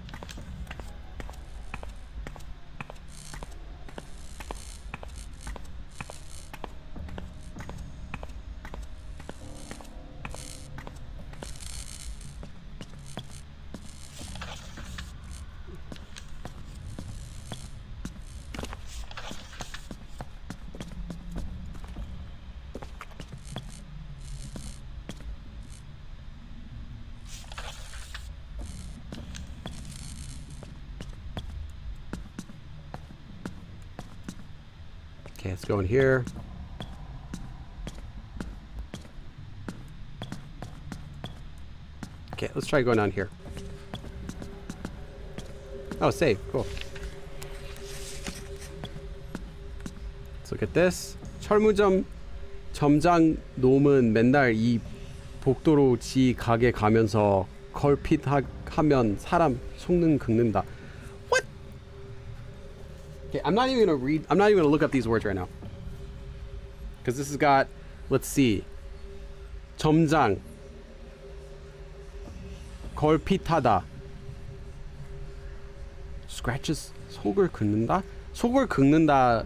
S1: Okay, let's go in here. Okay, let's try going down here. Oh, save. Cool. Let's look at this. 철무점 점장 놈은 맨날 이 복도로 지 가게 가면서 걸핏 하면 사람 속는 긁는다. What? Okay, I'm not even gonna read. I'm not even gonna look up these words right now. Because this has got, let's see. 점장. 걸핏하다. Scratches. 속을 긁는다? 속을 긁는다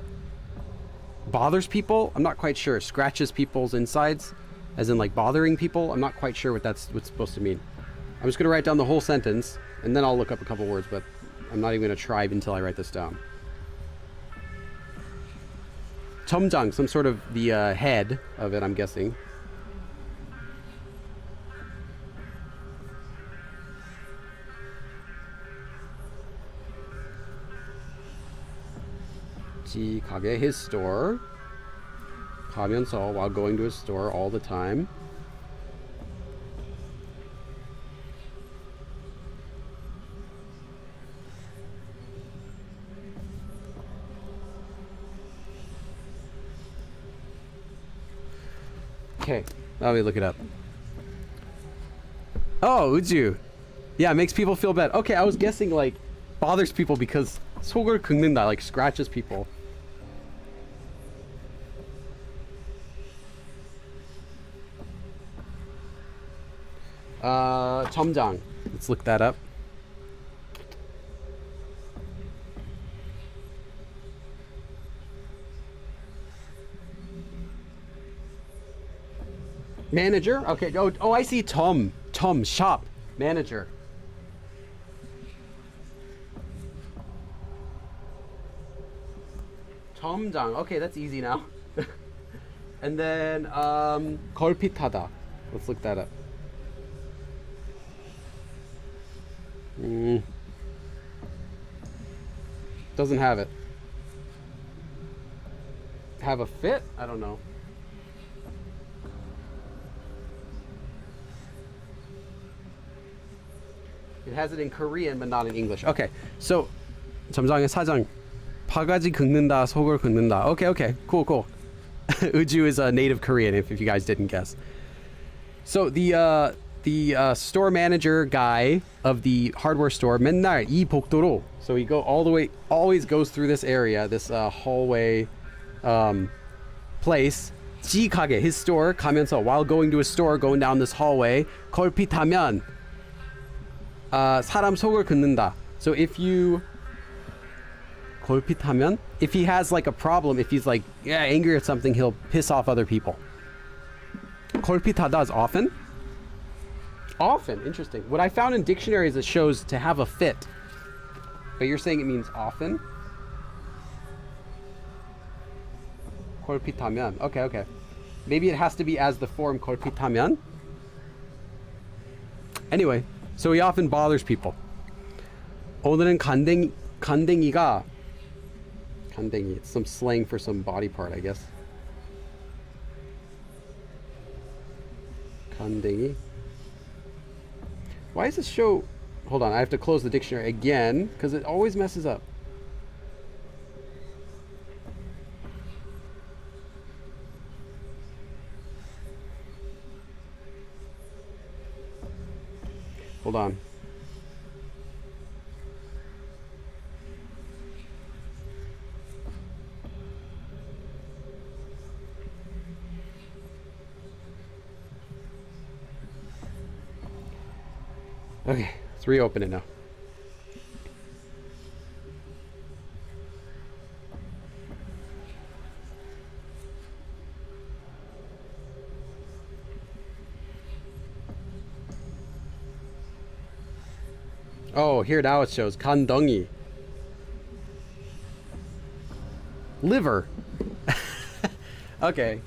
S1: bothers people? I'm not quite sure. Scratches people's insides? As in like bothering people? I'm not quite sure what's supposed to mean. I'm just gonna write down the whole sentence and then I'll look up a couple words, but I'm not even gonna try until I write this down. 점장, some sort of the head of it, I'm guessing. 지 가게, his store. 가면서, while going to his store all the time. Okay, let me look it up. Oh, 우주. Yeah, it makes people feel bad. Okay, I was guessing like bothers people because 속을 긁는다, like scratches people. 점장. Let's look that up. Manager? Okay. Oh, I see Tom. Tom, shop. Manager. 점장. Okay, that's easy now. And then, 걸핏하다. Let's look that up. Doesn't have it. have a fit? I don't know. It has it in Korean, but not in English. Okay, so 점장의 사장 바가지 긁는다, 속을 긁는다. Okay, cool. Uju is a native Korean, if you guys didn't guess. So the store manager guy of the hardware store 맨날 이 복도로, so he always goes through this area, this hallway place. 지 가게, his store, 가면서 while going to his store, going down this hallway, 걸핏하면 사람 속을 긁는다. So if you 걸핏하면, if he has like a problem, if he's like angry at something, he'll piss off other people. 걸핏하다 is often. Interesting. What I found in dictionaries, it shows to have a fit, but you're saying it means often. 걸핏하면. Okay. Maybe it has to be as the form 걸핏하면. Anyway, so he often bothers people. 오늘은 간댕이가, it's some slang for some body part, I guess. 간댕이. Why is this show... Hold on, I have to close the dictionary again because it always messes up. Hold on. Okay, let's reopen it now. Oh, here now it shows 간덩이. Liver. Okay.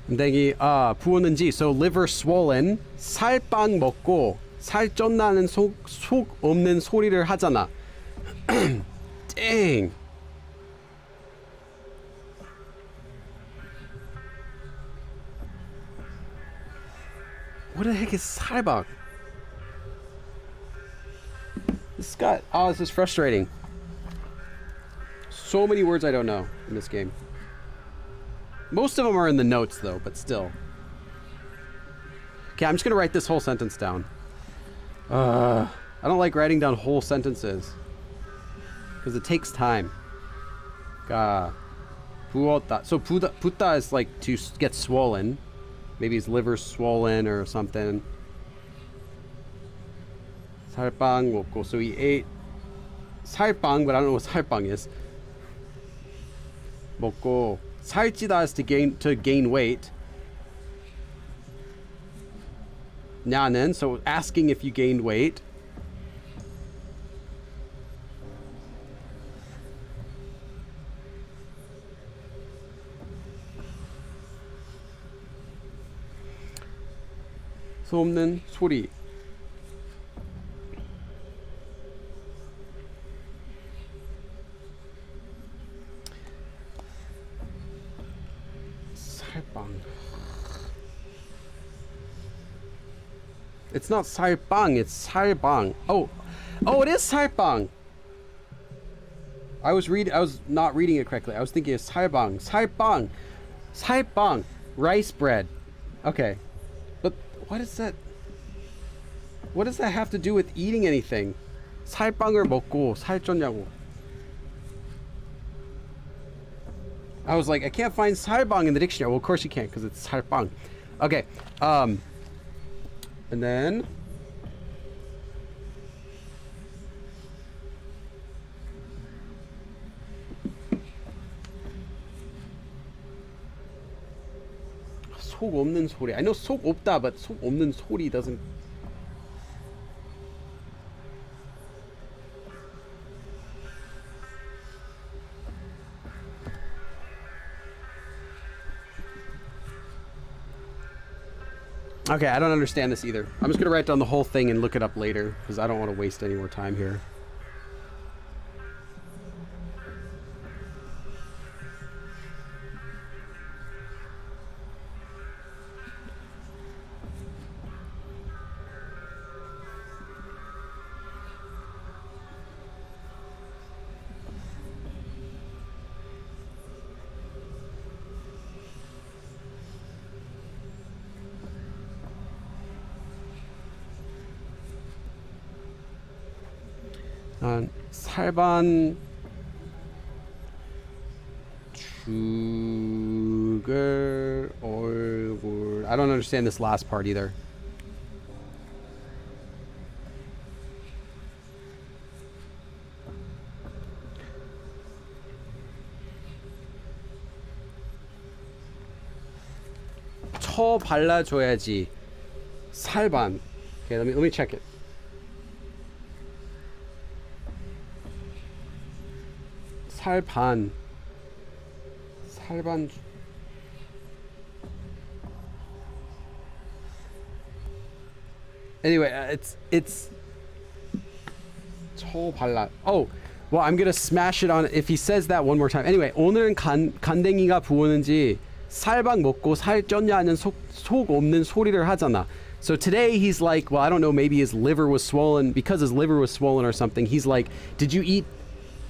S1: 간댕이 부었는지, so liver swollen, 살빵 먹고 살쪄 나는 속 없는 소리를 하잖아. Dang. What the heck is 살빵? This is frustrating. So many words I don't know in this game. Most of them are in the notes though, but still. Okay, I'm just gonna write this whole sentence down. I don't like writing down whole sentences because it takes time. 부었다. So 붓다 is like to get swollen. Maybe his liver's swollen or something. 살빵 먹고. So he ate 살빵, but I don't know what 살빵 is. 먹고. 살찌다 is to gain weight. 나는, so asking if you gained weight. 소없는 소리. 살빵. It's not 살빵, it's 살방. Oh, it is 살빵. I was not reading it correctly. I was thinking it's 살빵. Rice bread. Okay. But what does that have to do with eating anything? 살빵을 먹고 살쪘냐고. I was like, I can't find 살빵 in the dictionary. Well, of course you can't because it's 살빵. Okay. And then 속 없는 소리. I know 속 없다, but 속 없는 소리 doesn't. Okay, I don't understand this either. I'm just gonna write down the whole thing and look it up later because I don't want to waste any more time here. 살반 죽을 얼굴. I don't understand this last part either. 쳐 발라줘야지. 살반. Okay, let me check it. 살반. Anyway, it's 초 발라. Oh, well, I'm gonna smash it on if he says that one more time. Anyway, 오늘은 간댕이가 부었는지 살박 먹고 살 쪘냐는 속 없는 소리를 하잖아. So today he's like, well, I don't know, maybe his liver was swollen because his liver was swollen or something. He's like, did you eat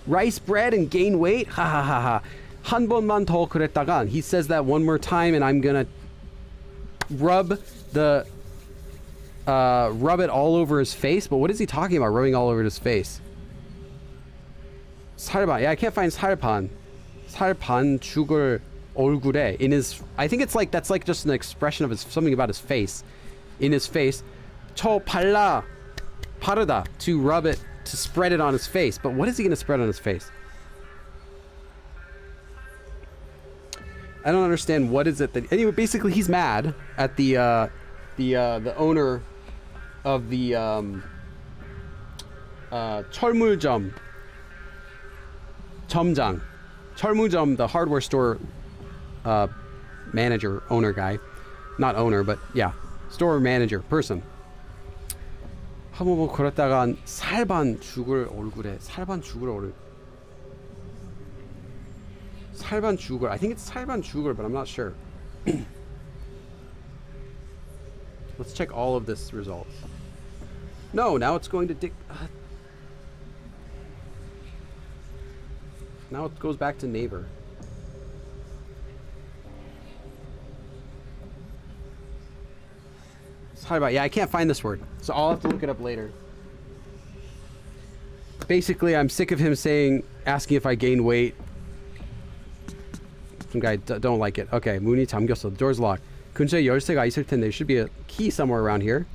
S1: rice bread and gain weight? Ha ha ha ha. 한 번만 더 그랬다간. He says that one more time and I'm gonna rub it all over his face. But what is he talking about, rubbing all over his face? 살반. Yeah, I can't find 살반. 살반 죽을 얼굴에. In his, I think it's like, that's like just an expression of his, something about his face. In his face. 쳐 발라. 바르다. To rub it, to spread it on his face. But what is he going to spread on his face? I don't understand. What is it that... Anyway, basically he's mad at the owner of the 철물점 점장. 철물점, the hardware store manager, owner guy. Not owner, but yeah. Store manager, person. 한번 뭐 걸었다간 살반 죽을 얼굴에. 살반 죽을 얼굴. 살반 죽을. I think it's 살반 죽을, but I'm not sure. Let's check all of this results. No, now it's going to now it goes back to neighbor. 살반. Yeah, I can't find this word, so I'll have to look it up later. Basically, I'm sick of him asking if I gain weight. Some guy don't like it. Okay, 문이 잠겼어. The door's locked. 근처에 열쇠가 있을 텐데. There should be a key somewhere around here.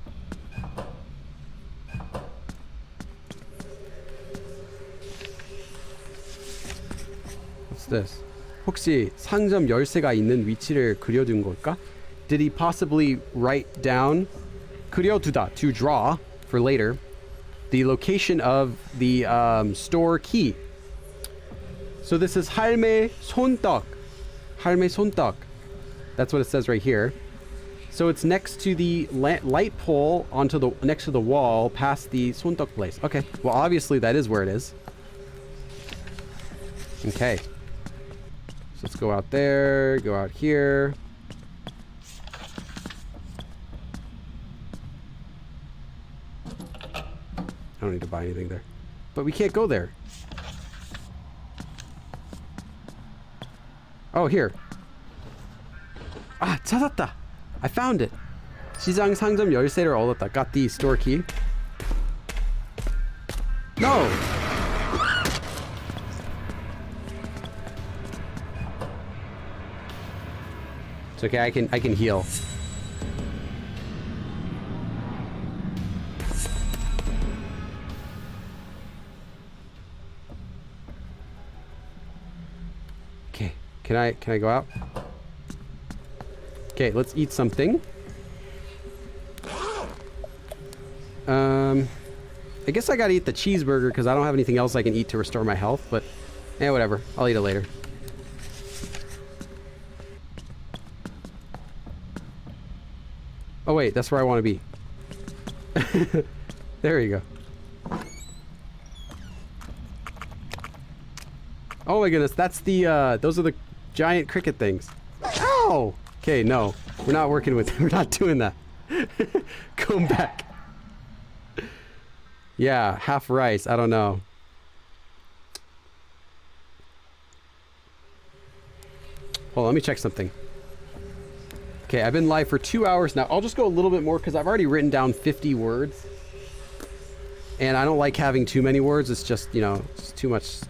S1: What's this? 혹시 상점 열쇠가 있는 위치를 그려둔 걸까? Did he possibly write down 그려두다, to draw for later, the location of the store key? So this is 할매 손떡. 할매 손떡. That's what it says right here. So it's next to the light pole next to the wall past the 손떡 place. Okay, well obviously that is where it is. Okay. So let's go out there, go out here. I don't need to buy anything there. But we can't go there. Oh, here. 아, 찾았다. I found it. 시장 상점 열쇠를 얻었다. Got the store key. No. It's okay. I can heal. Okay. Can I go out? Okay, let's eat something. I guess I gotta eat the cheeseburger because I don't have anything else I can eat to restore my health, but yeah, whatever. I'll eat it later. Oh wait, that's where I want to be. There you go. Oh my goodness, that's the, those are the giant cricket things. Ow! Okay, no. We're not working with, we're not doing that. Come back. Yeah, half rice, I don't know. Hold on, let me check something. Okay, I've been live for 2 hours now. I'll just go a little bit more because I've already written down 50 words. And I don't like having too many words. It's just, you know, it's too much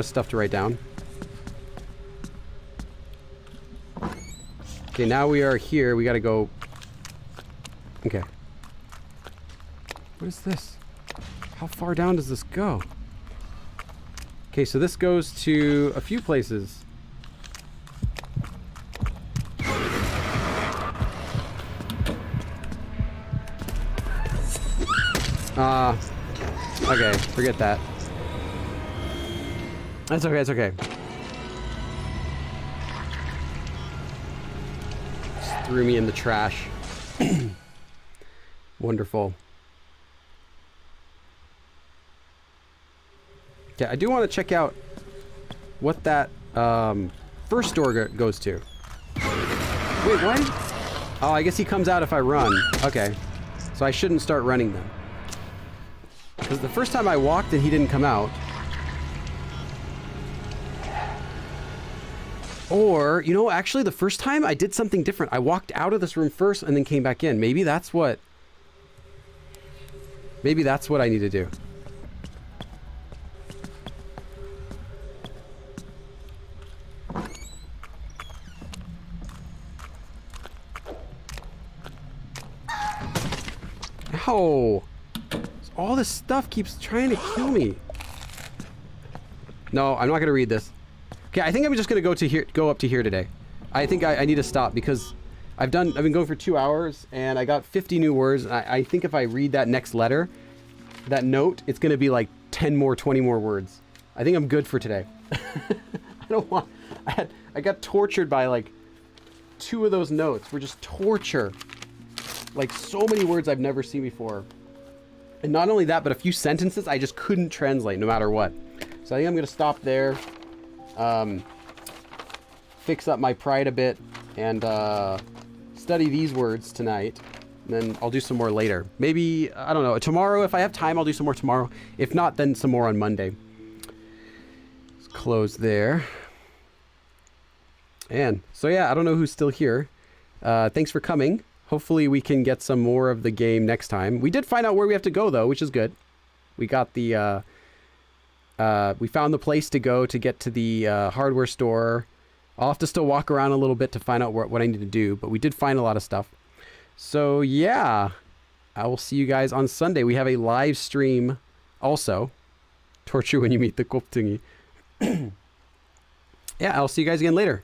S1: stuff to write down. Okay, now we are here. We gotta go. Okay. What is this? How far down does this go? Okay, so this goes to a few places. Okay, forget that. That's okay, it's okay. Just threw me in the trash. Wonderful. Okay, I do want to check out what that first door goes to. Wait, what? Oh, I guess he comes out if I run. Okay. So I shouldn't start running then. Because the first time I walked and he didn't come out. Or, you know, actually the first time I did something different. I walked out of this room first and then came back in. Maybe that's what I need to do. Ow! All this stuff keeps trying to kill me. No, I'm not gonna read this. Okay, I think I'm just gonna go up to here today. I think I need to stop because I've been going for 2 hours and I got 50 new words. I think if I read that next letter, that note, it's gonna be like 10 more, 20 more words. I think I'm good for today. I don't want. I got tortured by like 2 of those notes. Were just torture. Like so many words I've never seen before. And not only that, but a few sentences I just couldn't translate no matter what. So I think I'm going to stop there. Fix up my pride a bit. And study these words tonight. And then I'll do some more later. Maybe, I don't know, tomorrow if I have time I'll do some more tomorrow. If not, then some more on Monday. Let's close there. And so yeah, I don't know who's still here. Thanks for coming. Hopefully we can get some more of the game next time. We did find out where we have to go though, which is good. We got the, we found the place to go to get to the hardware store. I'll have to still walk around a little bit to find out what I need to do, but we did find a lot of stuff. So yeah, I will see you guys on Sunday. We have a live stream also. Torture when you meet the Koptungi. Yeah, I'll see you guys again later.